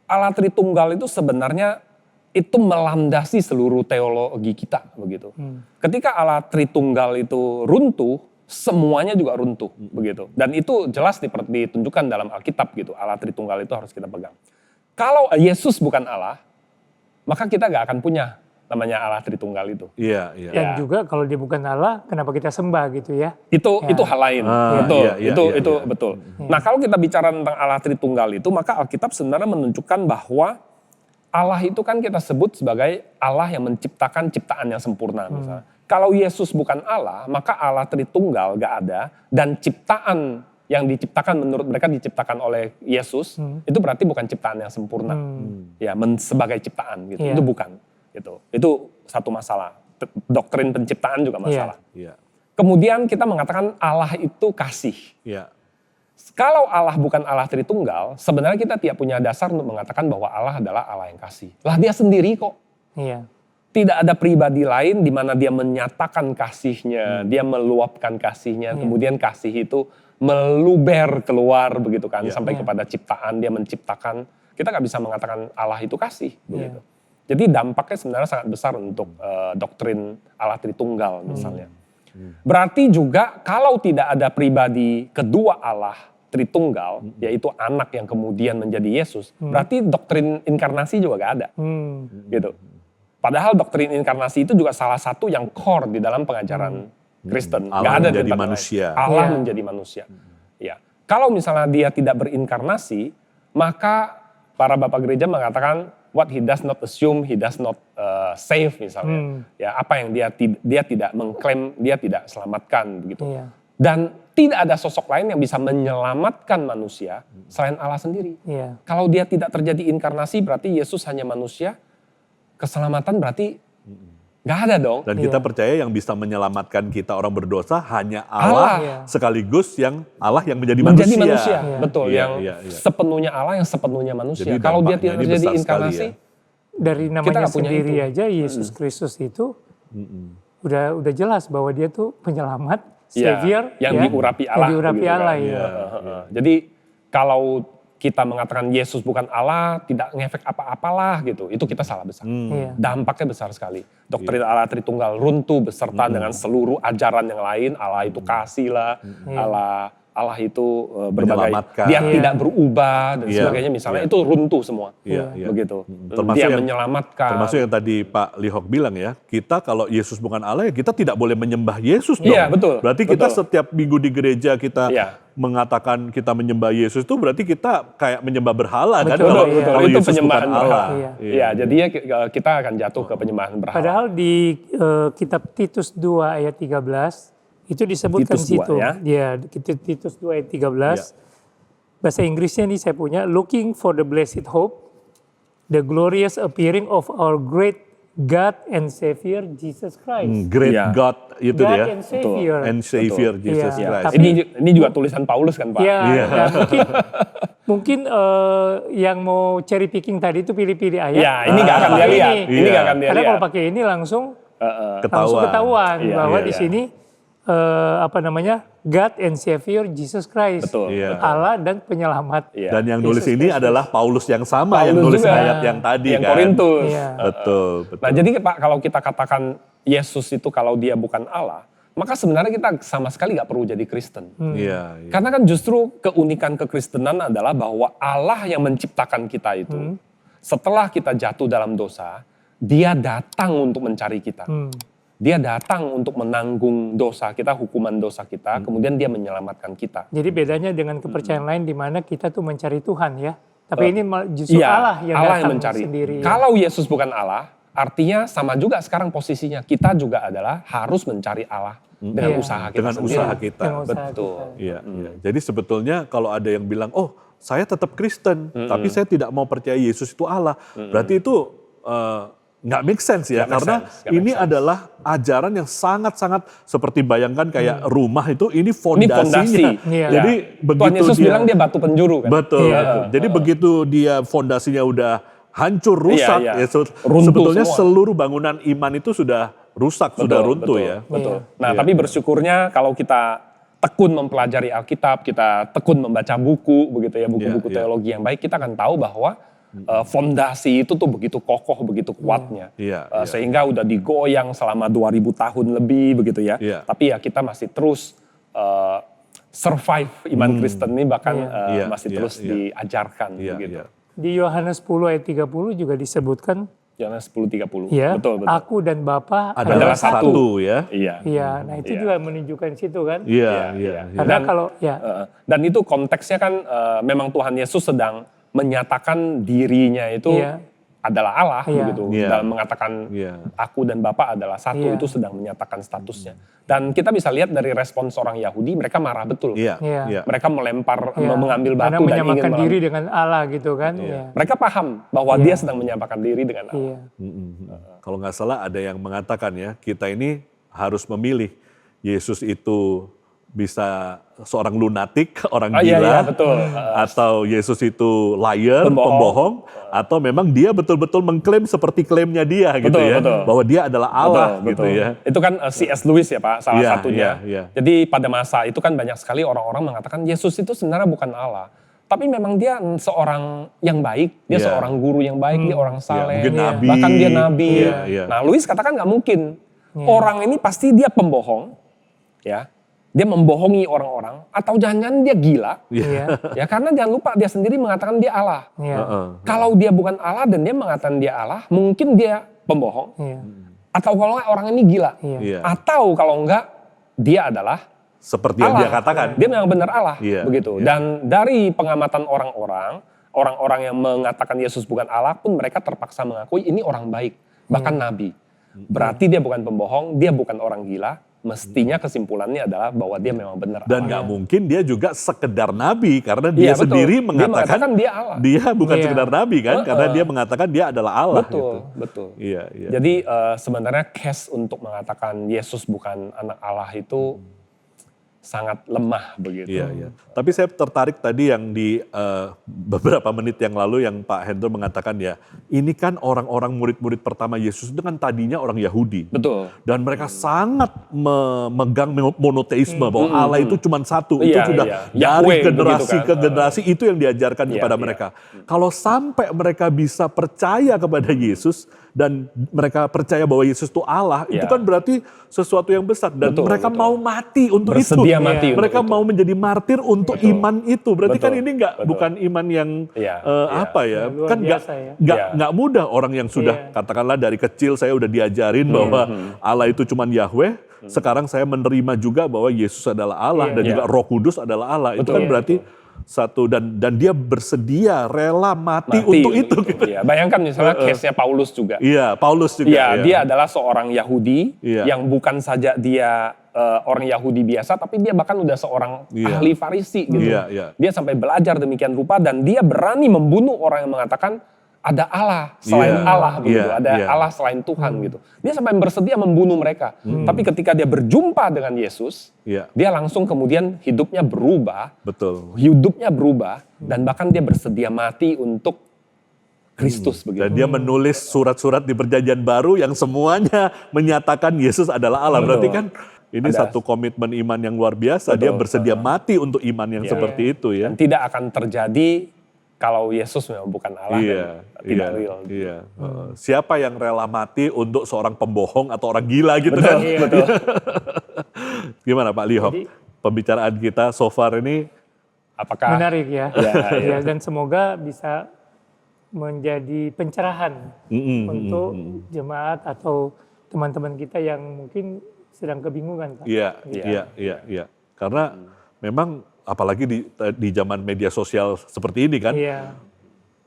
Allah Tritunggal itu sebenarnya itu melandasi seluruh teologi kita begitu. Ketika Allah Tritunggal itu runtuh, semuanya juga runtuh begitu. Dan itu jelas ditunjukkan dalam Alkitab gitu. Allah Tritunggal itu harus kita pegang. Kalau Yesus bukan Allah, maka kita gak akan punya namanya Allah Tritunggal itu. Dan juga kalau dia bukan Allah, kenapa kita sembah gitu ya? Itu hal lain. Betul. Nah kalau kita bicara tentang Allah Tritunggal itu, maka Alkitab sebenarnya menunjukkan bahwa Allah itu kan kita sebut sebagai Allah yang menciptakan ciptaan yang sempurna misalnya. Kalau Yesus bukan Allah, maka Allah Tritunggal gak ada, dan ciptaan yang diciptakan menurut mereka diciptakan oleh Yesus, itu berarti bukan ciptaan yang sempurna. Sebagai ciptaan gitu, itu bukan. Itu satu masalah. Doktrin penciptaan juga masalah. Kemudian kita mengatakan Allah itu kasih. Kalau Allah bukan Allah Tritunggal, sebenarnya kita tidak punya dasar untuk mengatakan bahwa Allah adalah Allah yang kasih. Lah dia sendiri kok. Tidak ada pribadi lain di mana dia menyatakan kasihnya, dia meluapkan kasihnya, kemudian kasih itu meluber keluar begitu kan, sampai kepada ciptaan, dia menciptakan. Kita nggak bisa mengatakan Allah itu kasih begitu. Jadi dampaknya sebenarnya sangat besar untuk doktrin Allah Tritunggal misalnya. Berarti juga kalau tidak ada pribadi kedua Allah Tritunggal, yaitu anak yang kemudian menjadi Yesus, berarti doktrin inkarnasi juga gak ada. Gitu. Padahal doktrin inkarnasi itu juga salah satu yang core di dalam pengajaran Kristen. Allah menjadi manusia. Allah menjadi manusia. Ya. Kalau misalnya dia tidak berinkarnasi, maka para bapak gereja mengatakan what he does not assume, he does not save misalnya. Ya, apa yang dia tidak mengklaim, dia tidak selamatkan begitu. Iya. Dan tidak ada sosok lain yang bisa menyelamatkan manusia selain Allah sendiri. Iya. Kalau dia tidak terjadi inkarnasi berarti Yesus hanya manusia, keselamatan berarti nggak ada dong. Dan kita percaya yang bisa menyelamatkan kita orang berdosa hanya Allah, Iya. sekaligus yang Allah yang menjadi Menjadi manusia. manusia, betul. Iya, yang iya, iya. sepenuhnya Allah, yang sepenuhnya manusia. Jadi Kalau dia dampaknya tidak ini terjadi besar sekali inkarnasi, ya. Dari namanya nggak punya sendiri itu. aja Yesus Kristus itu udah jelas bahwa dia tuh penyelamat, ya, savior, yang ya, diurapi Allah. yang diurapi begitu kan. Allah, ya. Jadi kalau kita mengatakan Yesus bukan Allah, tidak ngefek apa-apalah gitu, itu kita salah besar. Iya. Dampaknya besar sekali. Doktrin Allah Tritunggal runtuh beserta dengan seluruh ajaran yang lain. Allah itu kasih lah, Allah itu berbagai, Menyelamatkan. dia Iya. tidak berubah dan Iya. sebagainya misalnya, Iya. itu runtuh semua. Iya, iya. Begitu. Termasuk Dia yang- menyelamatkan. Termasuk yang tadi Pak Lihok bilang ya, kita kalau Yesus bukan Allah ya kita tidak boleh menyembah Yesus dong. Iya, betul, Berarti kita betul. setiap minggu di gereja kita Iya. mengatakan kita menyembah Yesus itu berarti kita kayak menyembah berhala kan Betul, kalau, betul. kalau Itu Yesus bukan penyembahan Allah. berhala. Iya. Iya, jadinya kita akan jatuh ke penyembahan berhala. Padahal di kitab Titus 2 ayat 13 itu disebutkan Titus 2 situ. ya. Ya, Titus 2 ayat 13. Bahasa Inggrisnya nih saya punya, looking for the blessed hope, the glorious appearing of our great God and Savior Jesus Christ. Great Iya. God itu God ya. and Savior. And Savior Jesus Iya. Christ. Tapi- Ini juga tulisan Paulus kan Pak? Ya, Iya. dan mungkin yang mau cherry picking tadi itu pilih-pilih ayat. Ya, ini nggak akan dia Pakai lihat. ini. Ini nggak akan dia Karena lihat. kalau pakai ini langsung Ketahuan. ketahuan Iya, bahwa iya, di iya. sini God and Savior Jesus Christ, Betul, Iya. Allah dan penyelamat. Iya. Dan yang nulis Yesus ini Kristus. adalah Paulus yang sama Paulus yang nulis juga. ayat yang tadi yang kan. Korintus. Iya. Betul, betul. Nah, jadi Pak, kalau kita katakan Yesus itu kalau dia bukan Allah, maka sebenarnya kita sama sekali nggak perlu jadi Kristen. Iya, iya. Karena kan justru keunikan kekristenan adalah bahwa Allah yang menciptakan kita itu, setelah kita jatuh dalam dosa, dia datang untuk mencari kita. Dia datang untuk menanggung dosa kita, hukuman dosa kita, kemudian dia menyelamatkan kita. Jadi bedanya dengan kepercayaan lain di mana kita tuh mencari Tuhan ya. Tapi ini justru Iya, Allah yang datang mencari. sendiri. Kalau Yesus bukan Allah, artinya sama juga sekarang posisinya. Kita juga adalah harus mencari Allah dengan Iya. usaha kita Dengan sendiri. usaha kita. Dengan usaha Betul. kita. Iya, iya. Jadi sebetulnya kalau ada yang bilang, oh saya tetap Kristen, tapi saya tidak mau percaya Yesus itu Allah. Berarti itu nggak make sense ya, Nggak make karena sense, nggak make ini sense. adalah ajaran yang sangat-sangat seperti bayangkan kayak rumah itu, ini Ini fondasinya. fondasi. Iya. Jadi Ya. begitu Tuhan Yesus dia, bilang dia batu penjuru kan. betul, Iya. betul. Jadi begitu dia fondasinya udah hancur, rusak, Iya, ya, iya. Runtuh sebetulnya semua. seluruh bangunan iman itu sudah rusak, sudah runtuh betul, ya. Betul. Iya. Nah, Iya. tapi bersyukurnya kalau kita tekun mempelajari Alkitab, kita tekun membaca buku begitu ya, buku-buku Iya, iya. teologi yang baik, kita akan tahu bahwa fondasi itu tuh begitu kokoh, begitu kuatnya. Iya, iya. Sehingga udah digoyang selama 2000 tahun lebih begitu ya. Iya. Tapi ya kita masih terus survive iman Kristen ini, bahkan Iya, masih iya, terus iya. diajarkan Iya, begitu. iya. Di Yohanes 10 ayat 30 juga disebutkan Yohanes 10:30. ya, Betul, betul. aku dan Bapa Adalah Adalah satu. satu ya. Iya. Iya, nah itu Iya. juga menunjukkan situ kan. Iya, Iya, iya. iya. iya. Karena Dan- kalau ya Dan itu konteksnya kan memang Tuhan Yesus sedang menyatakan dirinya itu Iya. adalah Allah Iya. begitu. Iya. Dalam mengatakan Iya. aku dan Bapa adalah satu, Iya. itu sedang menyatakan statusnya. Dan kita bisa lihat dari respons orang Yahudi, mereka marah betul. Iya, Iya. iya. Mereka melempar, ya, mengambil karena batu dan ingin menyamakan melempar. diri dengan Allah gitu kan. Iya. Mereka paham bahwa Iya. dia sedang menyamakan diri dengan Allah. Iya. Kalau nggak salah ada yang mengatakan ya, kita ini harus memilih Yesus itu bisa seorang lunatik, orang Oh, iya, gila, iya, betul. atau Yesus itu liar, Pembohong. pembohong, atau memang dia betul-betul mengklaim seperti klaimnya dia gitu Betul, ya, betul. bahwa dia adalah Allah Betul, gitu betul. ya. Itu kan C.S. Lewis ya Pak, salah Iya, satunya. iya, iya. Jadi pada masa itu kan banyak sekali orang-orang mengatakan Yesus itu sebenarnya bukan Allah. Tapi memang dia seorang yang baik, dia Iya. seorang guru yang baik, dia orang saleh, mungkin nabi. bahkan dia nabi. Iya, iya. Nah Lewis katakan nggak mungkin. Iya. Orang ini pasti dia pembohong, ya. Dia membohongi orang-orang, atau jangan-jangan dia gila. Iya. Ya karena jangan lupa dia sendiri mengatakan dia Allah. Iya. Heeh. Kalau dia bukan Allah dan dia mengatakan dia Allah, mungkin dia pembohong. Iya. Atau kalau enggak orang ini gila. Iya. Iya. Atau kalau enggak dia adalah seperti yang dia katakan. Dia memang benar Allah, Iya, begitu. iya. Dan dari pengamatan orang-orang yang mengatakan Yesus bukan Allah pun mereka terpaksa mengakui ini orang baik, bahkan nabi. Berarti dia bukan pembohong, dia bukan orang gila. Mestinya kesimpulannya adalah bahwa dia memang benar Dan Allah. nggak mungkin dia juga sekedar nabi karena dia Iya, betul. sendiri Dia mengatakan dia Allah. dia bukan Iya. sekedar nabi kan, karena dia mengatakan dia adalah Allah. Betul, gitu. betul. Iya, iya. Jadi sebenarnya case untuk mengatakan Yesus bukan anak Allah itu sangat lemah begitu. Iya, iya. Tapi saya tertarik tadi yang di beberapa menit yang lalu yang Pak Hendro mengatakan ya, ini kan orang-orang murid-murid pertama Yesus itu kan tadinya orang Yahudi. Betul. Dan mereka sangat memegang monoteisme bahwa Allah itu cuma satu. Itu Iya, sudah iya. dari Yahweh generasi begitu kan. ke generasi itu yang diajarkan Iya, kepada iya. mereka. Kalau sampai mereka bisa percaya kepada Yesus dan mereka percaya bahwa Yesus itu Allah, itu Iya. kan berarti sesuatu yang besar dan Betul, mereka betul. mau mati untuk Bersedia itu. mati untuk Mereka itu. mau menjadi martir untuk Betul. iman itu. Berarti kan Betul, ini betul. bukan iman yang Iya, apa ya? Luar Kan biasa ya. Iya. nggak mudah orang yang sudah Iya. katakanlah dari kecil saya udah diajarin bahwa Allah itu cuman Yahweh. Sekarang saya menerima juga bahwa Yesus adalah Allah Iya. dan juga Iya. Roh Kudus adalah Allah. Itu Betul. kan berarti satu dan dia bersedia rela mati untuk Mati itu. gitu. Iya, bayangkan misalnya case-nya Paulus juga. Iya, Paulus juga. Iya, iya. dia adalah seorang Yahudi Iya. yang bukan saja dia orang Yahudi biasa, tapi dia bahkan udah seorang Iya. ahli Farisi gitu. Iya, iya. Dia sampai belajar demikian rupa dan dia berani membunuh orang yang mengatakan ada Allah selain Iya, Allah begitu, iya, ada iya. Allah selain Tuhan gitu. Dia sampai bersedia membunuh mereka. Tapi ketika dia berjumpa dengan Yesus, Iya, dia langsung kemudian hidupnya berubah, betul. dan bahkan dia bersedia mati untuk Kristus begitu. Dan dia menulis surat-surat di Perjanjian Baru yang semuanya menyatakan Yesus adalah Allah. Betul. Berarti kan ini Ada- satu komitmen iman yang luar biasa. Dia Betul. bersedia mati untuk iman yang Iya. seperti itu ya. Dan tidak akan terjadi kalau Yesus memang bukan Allah Iya, dan tidak iya, real. iya. Siapa yang rela mati untuk seorang pembohong atau orang gila gitu kan? Iya. Gimana Pak Lihok? Jadi- Pembicaraan kita so far ini Apakah Menarik ya. Iya, iya. Ya, dan semoga bisa menjadi pencerahan untuk jemaat atau teman-teman kita yang mungkin sedang kebingungan, Pak. iya, Iya. iya, iya, iya. Karena memang apalagi di zaman media sosial seperti ini kan, Iya.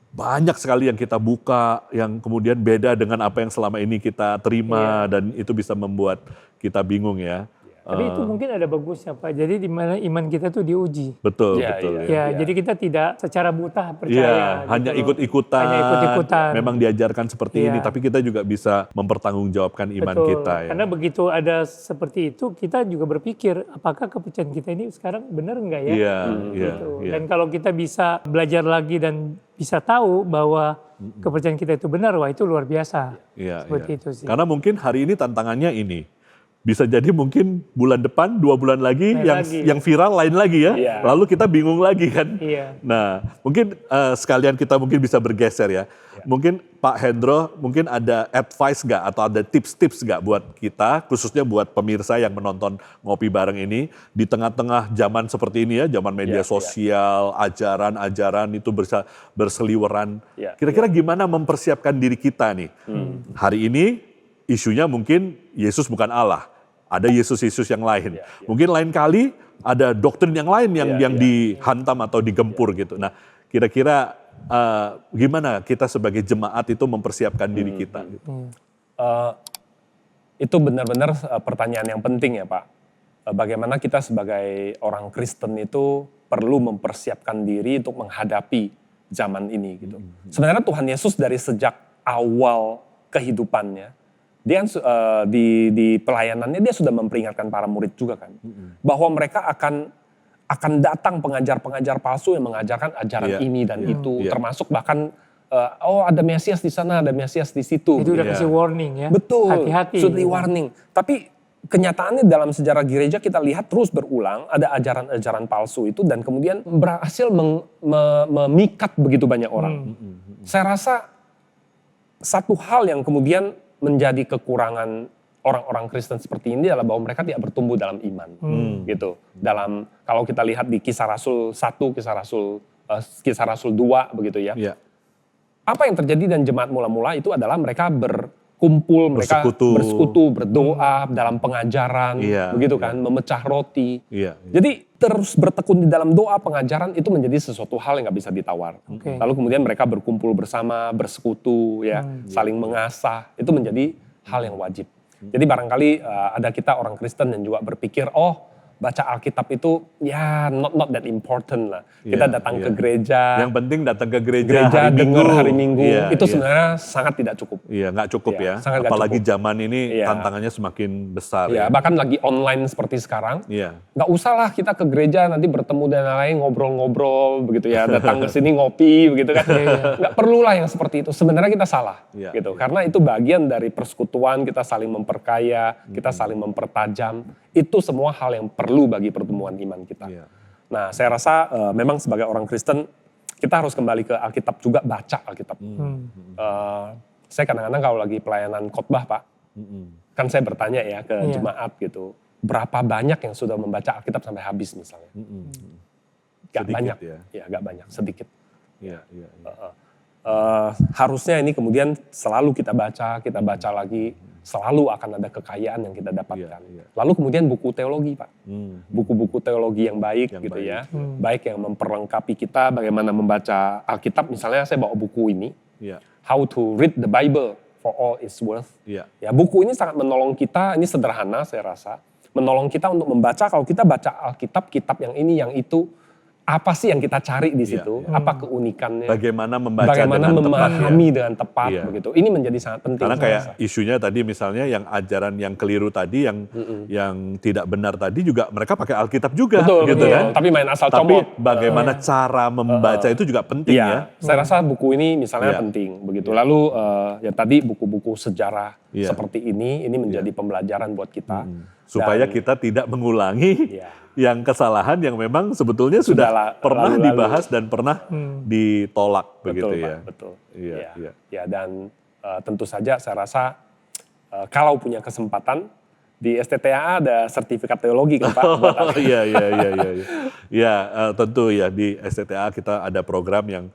banyak sekali yang kita buka yang kemudian beda dengan apa yang selama ini kita terima dan itu bisa membuat kita bingung ya. Tapi itu mungkin ada bagusnya, Pak. Jadi di mana iman kita tuh diuji. Betul, Iya, betul. iya. Ya. Ya, jadi kita tidak secara buta percaya. Iya, gitu hanya loh. ikut-ikutan. Hanya ikut-ikutan. Memang diajarkan seperti Iya. ini, tapi kita juga bisa mempertanggungjawabkan iman Betul. kita ya. Karena begitu ada seperti itu, kita juga berpikir apakah kepercayaan kita ini sekarang benar enggak ya? Iya, iya, Gitu. iya. Dan kalau kita bisa belajar lagi dan bisa tahu bahwa kepercayaan kita itu benar, wah itu luar biasa. Iya, Seperti iya. itu sih. Karena mungkin hari ini tantangannya ini. Bisa jadi mungkin bulan depan, 2 bulan lagi, Lain yang lagi. yang viral lain lagi ya. Iya. Lalu kita bingung lagi kan. Iya. Nah, mungkin sekalian kita mungkin bisa bergeser ya. Mungkin Pak Hendro, mungkin ada advice nggak atau ada tips-tips nggak buat kita, khususnya buat pemirsa yang menonton Ngopi Bareng ini, di tengah-tengah zaman seperti ini ya, zaman media Iya, sosial, ajaran-ajaran itu berseliweran. Iya, Kira-kira gimana mempersiapkan diri kita nih? Hari ini isunya mungkin Yesus bukan Allah, ada Yesus-Yesus yang lain. Iya, iya. Mungkin lain kali ada doktrin yang lain yang Iya, yang iya. dihantam atau digempur gitu. Nah, kira-kira gimana kita sebagai jemaat itu mempersiapkan diri kita? Gitu. itu benar-benar pertanyaan yang penting ya Pak. Bagaimana kita sebagai orang Kristen itu perlu mempersiapkan diri untuk menghadapi zaman ini gitu. Sebenarnya Tuhan Yesus dari sejak awal kehidupannya, dia di pelayanannya dia sudah memperingatkan para murid juga kan, bahwa mereka akan datang pengajar-pengajar palsu yang mengajarkan ajaran Iya, ini dan itu, iya. termasuk bahkan ada Mesias di sana, ada Mesias di situ. Itu udah Iya. kasih warning ya. Betul, Hati-hati. sudah di gitu. warning. Tapi kenyataannya dalam sejarah gereja kita lihat terus berulang ada ajaran-ajaran palsu itu dan kemudian berhasil memikat begitu banyak orang. Saya rasa satu hal yang kemudian menjadi kekurangan orang-orang Kristen seperti ini adalah bahwa mereka tidak bertumbuh dalam iman. Gitu. Dalam kalau kita lihat di Kisah Rasul 1, Kisah Rasul 2 begitu ya. Iya. Apa yang terjadi dan jemaat mula-mula itu adalah mereka kumpul, mereka Bersekutu. berdoa dalam pengajaran, Iya, begitu iya. kan, memecah roti. Iya. Jadi terus bertekun di dalam doa pengajaran itu menjadi sesuatu hal yang nggak bisa ditawar. Oke. Lalu kemudian mereka berkumpul bersama, bersekutu, ya, saling mengasah, itu menjadi hal yang wajib. Jadi barangkali ada kita orang Kristen yang juga berpikir, oh baca Alkitab itu ya not that important lah. Kita Iya, datang iya. ke gereja, Yang penting datang ke gereja hari Minggu. dengar hari Minggu, Iya, itu iya. sebenarnya sangat tidak cukup. Iya, nggak cukup Iya, ya. sangat nggak Apalagi cukup. zaman ini Iya. tantangannya semakin besar Ya, ya. bahkan lagi online seperti sekarang, Iya. nggak usah lah kita ke gereja nanti bertemu dan lain ngobrol-ngobrol begitu ya, datang ke sini ngopi begitu kan. Nggak perlulah yang seperti itu. Sebenarnya kita salah Iya, gitu. iya. Karena itu bagian dari persekutuan, kita saling memperkaya, kita saling mempertajam. Itu semua hal yang perlu bagi pertumbuhan iman kita. Iya. Nah, saya rasa memang sebagai orang Kristen kita harus kembali ke Alkitab juga, baca Alkitab. Saya kadang-kadang kalau lagi pelayanan khotbah, Pak, kan saya bertanya ya ke Iya. jemaat gitu, berapa banyak yang sudah membaca Alkitab sampai habis misalnya? Gak Sedikit banyak, ya. gak banyak, sedikit. Iya, iya, iya. Harusnya ini kemudian selalu kita baca lagi, selalu akan ada kekayaan yang kita dapatkan. Iya, iya. Lalu kemudian buku teologi, Pak. Buku-buku teologi yang baik Yang gitu baik, ya. Baik yang memperlengkapi kita bagaimana membaca Alkitab. Misalnya saya bawa buku ini, Iya, How to Read the Bible for All It's Worth. iya. Ya, buku ini sangat menolong kita, ini sederhana saya rasa. Menolong kita untuk membaca, kalau kita baca Alkitab, kitab yang ini, yang itu, apa sih yang kita cari di situ? Iya. Apa keunikannya? Bagaimana membaca Bagaimana dengan tepat ya. memahami dengan tepat Iya. begitu. Ini menjadi sangat penting. Karena saya kayak rasa. isunya tadi misalnya yang ajaran yang keliru tadi, yang tidak benar tadi juga mereka pakai Alkitab juga, Betul, gitu betul. kan? Tapi main asal Tapi comot. bagaimana cara membaca itu juga penting ya. Iya, saya rasa buku ini misalnya Iya. penting begitu. Lalu ya tadi buku-buku sejarah Iya. seperti ini menjadi pembelajaran buat kita. Supaya Dan- kita tidak mengulangi Iya. yang kesalahan yang memang sebetulnya sudah pernah lalu-lalu. dibahas dan pernah ditolak begitu Betul, ya. Pak, betul. Iya, Ya, iya. ya, dan tentu saja saya rasa kalau punya kesempatan di STTA ada sertifikat teologi kan Pak. buat Oh iya iya iya iya. Ya tentu ya di STTA kita ada program yang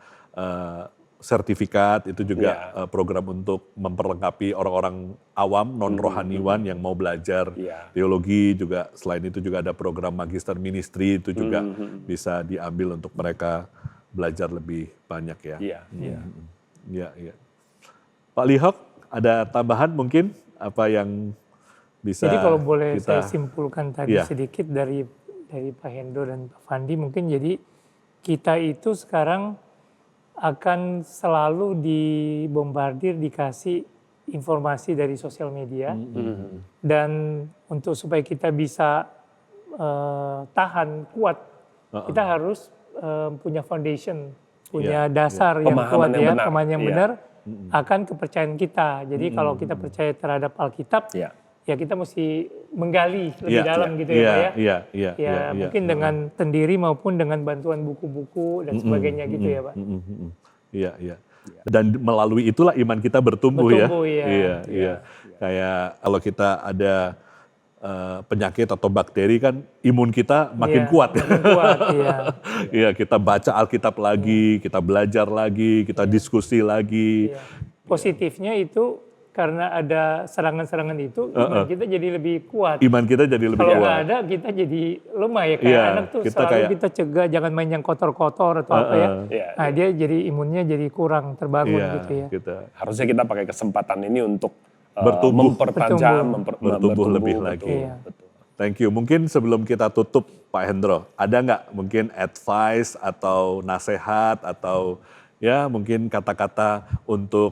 sertifikat, itu juga program untuk memperlengkapi orang-orang awam non rohaniwan yang mau belajar Iya. teologi, juga selain itu juga ada program magister ministry, itu juga bisa diambil untuk mereka belajar lebih banyak ya. Iya, iya. Iya, iya. Pak Lihok, ada tambahan mungkin apa yang bisa Jadi kalau boleh kita... saya simpulkan tadi Iya. sedikit dari Pak Hendro dan Pak Fandi, mungkin jadi kita itu sekarang akan selalu dibombardir, dikasih informasi dari sosial media, dan untuk supaya kita bisa tahan kuat, kita harus punya foundation, punya dasar yang Pemahaman kuat yang ya, benar. pemahaman yang Iya. benar akan kepercayaan kita. Jadi kalau kita percaya terhadap Alkitab, Iya. ya kita mesti menggali lebih Iya, dalam gitu ya Pak ya. Iya, iya, Ya mungkin dengan sendiri maupun dengan bantuan buku-buku dan sebagainya gitu ya Pak. Iya, iya. Dan melalui itulah iman kita bertumbuh, Bertumbuh, ya. ya. Iya, iya. Kayak kalau kita ada penyakit atau bakteri kan imun kita makin Iya, kuat. makin kuat, iya. Iya, kita baca Alkitab lagi, kita belajar lagi, kita diskusi lagi. Iya. Positifnya itu karena ada serangan-serangan itu, iman kita jadi lebih kuat. Iman kita jadi lebih Kalau nggak kuat. ada, kita jadi lemah ya. Kayak Iya, anak tuh kita selalu kayak- kita cegah jangan main yang kotor-kotor atau apa ya. Iya, Nah dia jadi imunnya jadi kurang terbangun Iya, gitu ya. kita Harusnya kita pakai kesempatan ini untuk Bertumbuh. mempertajam, Bertumbuh lebih betul, lagi. Iya. betul. Thank you. Mungkin sebelum kita tutup, Pak Hendro, ada nggak mungkin advice atau nasihat atau ya mungkin kata-kata untuk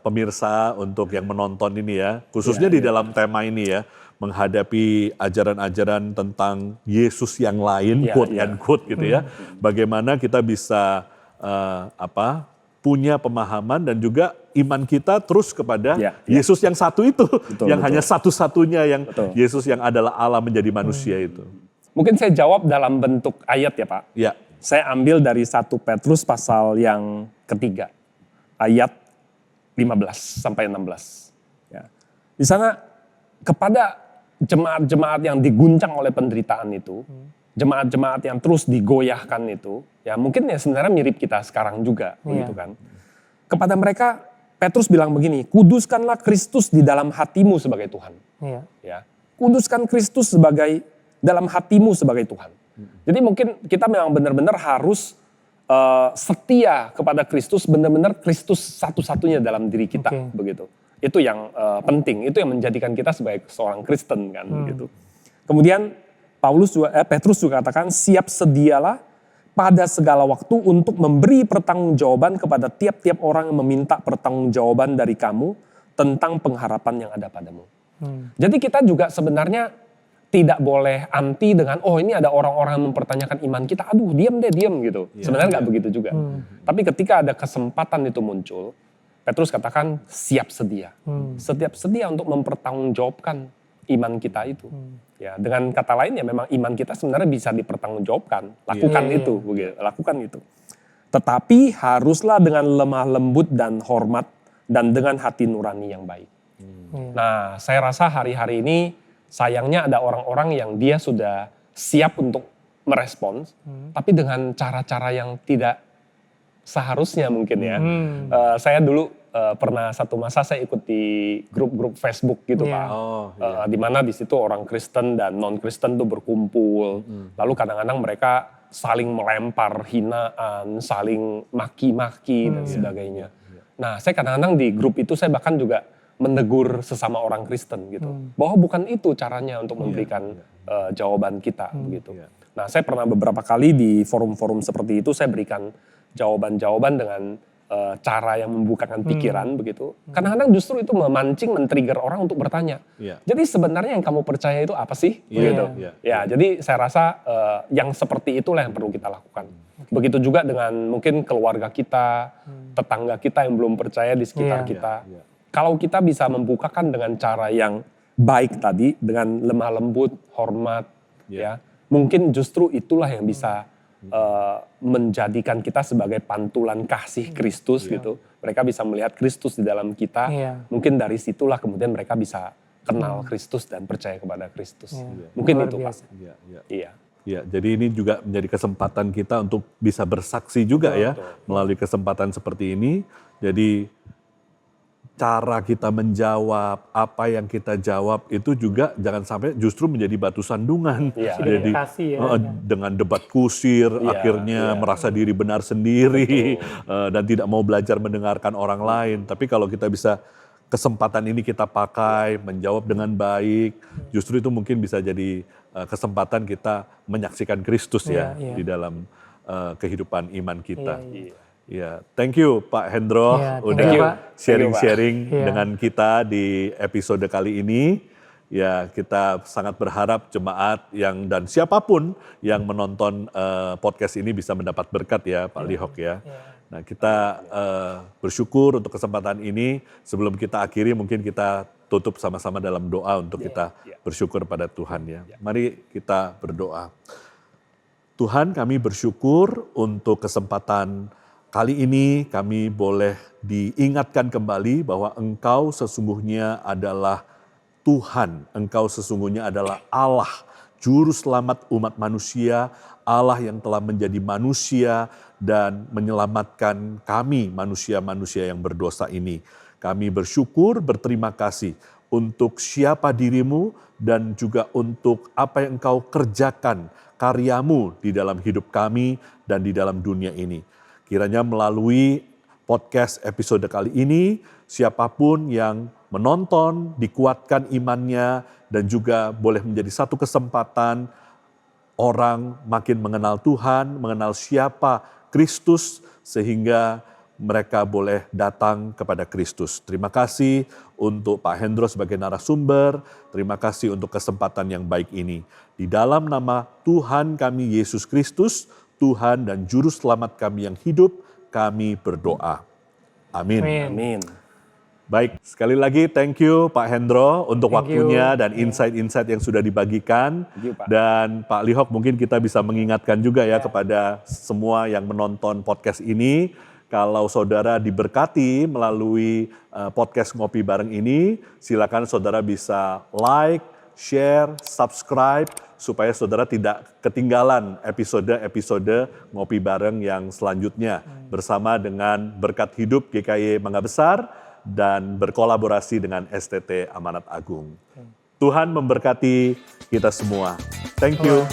pemirsa, untuk yang menonton ini ya, khususnya di dalam tema ini ya, menghadapi ajaran-ajaran tentang Yesus yang lain, Iya, quote iya. and quote gitu ya, bagaimana kita bisa punya pemahaman dan juga iman kita terus kepada Ya, ya. Yesus yang satu itu, yang betul. hanya satu-satunya yang Betul. Yesus yang adalah Allah menjadi manusia itu. Mungkin saya jawab dalam bentuk ayat ya Pak. Ya, Saya ambil dari 1 Petrus pasal yang ketiga, ayat 15 sampai 16. Ya. Di sana kepada jemaat-jemaat yang diguncang oleh penderitaan itu, jemaat-jemaat yang terus digoyahkan itu, ya mungkin ya sebenarnya mirip kita sekarang juga, begitu kan. Kepada mereka Petrus bilang begini, kuduskanlah Kristus di dalam hatimu sebagai Tuhan. Iya. Ya, kuduskan Kristus sebagai dalam hatimu sebagai Tuhan. Jadi mungkin kita memang benar-benar harus setia kepada Kristus, benar-benar Kristus satu-satunya dalam diri kita, begitu. Itu yang penting, itu yang menjadikan kita sebagai seorang Kristen kan, gitu. Kemudian Petrus juga katakan, siap sedialah pada segala waktu untuk memberi pertanggungjawaban kepada tiap-tiap orang yang meminta pertanggungjawaban dari kamu tentang pengharapan yang ada padamu. Jadi kita juga sebenarnya tidak boleh anti dengan, oh ini ada orang-orang yang mempertanyakan iman kita, aduh diam gitu. Sebenarnya nggak begitu juga. Tapi ketika ada kesempatan itu muncul, Petrus katakan siap sedia. Setiap sedia untuk mempertanggungjawabkan iman kita itu. Ya, dengan kata lain ya memang iman kita sebenarnya bisa dipertanggungjawabkan. Lakukan itu, begitu, lakukan itu. Tetapi haruslah dengan lemah lembut dan hormat dan dengan hati nurani yang baik. Nah, saya rasa hari-hari ini sayangnya ada orang-orang yang dia sudah siap untuk merespons, tapi dengan cara-cara yang tidak seharusnya mungkin ya. Saya dulu pernah satu masa saya ikut di grup-grup Facebook gitu Pak. Di mana di situ orang Kristen dan non-Kristen tuh berkumpul. Lalu kadang-kadang mereka saling melempar hinaan, saling maki-maki dan sebagainya. Nah, saya kadang-kadang di grup itu saya bahkan juga menegur sesama orang Kristen gitu, bahwa bukan itu caranya untuk memberikan jawaban kita begitu. Nah, saya pernah beberapa kali di forum-forum seperti itu saya berikan jawaban-jawaban dengan cara yang membukakan pikiran begitu. Kadang-kadang justru itu memancing, men-trigger orang untuk bertanya. Jadi sebenarnya yang kamu percaya itu apa sih? Begitu. Ya, jadi saya rasa yang seperti itulah yang perlu kita lakukan. Begitu juga dengan mungkin keluarga kita, tetangga kita yang belum percaya di sekitar kita. Kalau kita bisa membukakan dengan cara yang baik tadi, dengan lemah lembut, hormat, ya, mungkin justru itulah yang bisa menjadikan kita sebagai pantulan kasih Kristus gitu. Mereka bisa melihat Kristus di dalam kita. Mungkin dari situlah kemudian mereka bisa kenal Kristus dan percaya kepada Kristus. Mungkin itu Pak. Ya, jadi ini juga menjadi kesempatan kita untuk bisa bersaksi juga melalui kesempatan seperti ini. Jadi cara kita menjawab, apa yang kita jawab itu juga jangan sampai justru menjadi batu sandungan. Jadi dengan debat kusir akhirnya merasa diri benar sendiri dan tidak mau belajar mendengarkan orang lain. Tapi kalau kita bisa kesempatan ini kita pakai, menjawab dengan baik, justru itu mungkin bisa jadi kesempatan kita menyaksikan Kristus di dalam kehidupan iman kita. Ya, thank you Pak Hendro udah sharing-sharing dengan kita di episode kali ini. Ya, kita sangat berharap jemaat dan siapapun yang menonton podcast ini bisa mendapat berkat ya Pak Lihok ya. Nah, kita bersyukur untuk kesempatan ini. Sebelum kita akhiri mungkin kita tutup sama-sama dalam doa untuk kita bersyukur pada Tuhan ya. Mari kita berdoa. Tuhan, kami bersyukur untuk kesempatan kali ini kami boleh diingatkan kembali bahwa Engkau sesungguhnya adalah Tuhan, Engkau sesungguhnya adalah Allah, Juru Selamat umat manusia, Allah yang telah menjadi manusia dan menyelamatkan kami manusia-manusia yang berdosa ini. Kami bersyukur, berterima kasih untuk siapa dirimu dan juga untuk apa yang Engkau kerjakan, karyamu di dalam hidup kami dan di dalam dunia ini. Kiranya melalui podcast episode kali ini, siapapun yang menonton, dikuatkan imannya, dan juga boleh menjadi satu kesempatan orang makin mengenal Tuhan, mengenal siapa Kristus, sehingga mereka boleh datang kepada Kristus. Terima kasih untuk Pak Hendro sebagai narasumber, terima kasih untuk kesempatan yang baik ini. Di dalam nama Tuhan kami Yesus Kristus, Tuhan dan Juru Selamat kami yang hidup, kami berdoa. Amin. Amin. Baik, sekali lagi thank you Pak Hendro untuk waktunya dan insight-insight yang sudah dibagikan. Dan Pak Lihok mungkin kita bisa mengingatkan juga ya kepada semua yang menonton podcast ini. Kalau saudara diberkati melalui podcast Ngopi Bareng ini, silakan saudara bisa like, share, subscribe, supaya saudara tidak ketinggalan episode-episode Ngopi Bareng yang selanjutnya bersama dengan Berkat Hidup GKY Mangga Besar dan berkolaborasi dengan STT Amanat Agung. Tuhan memberkati kita semua. Thank you.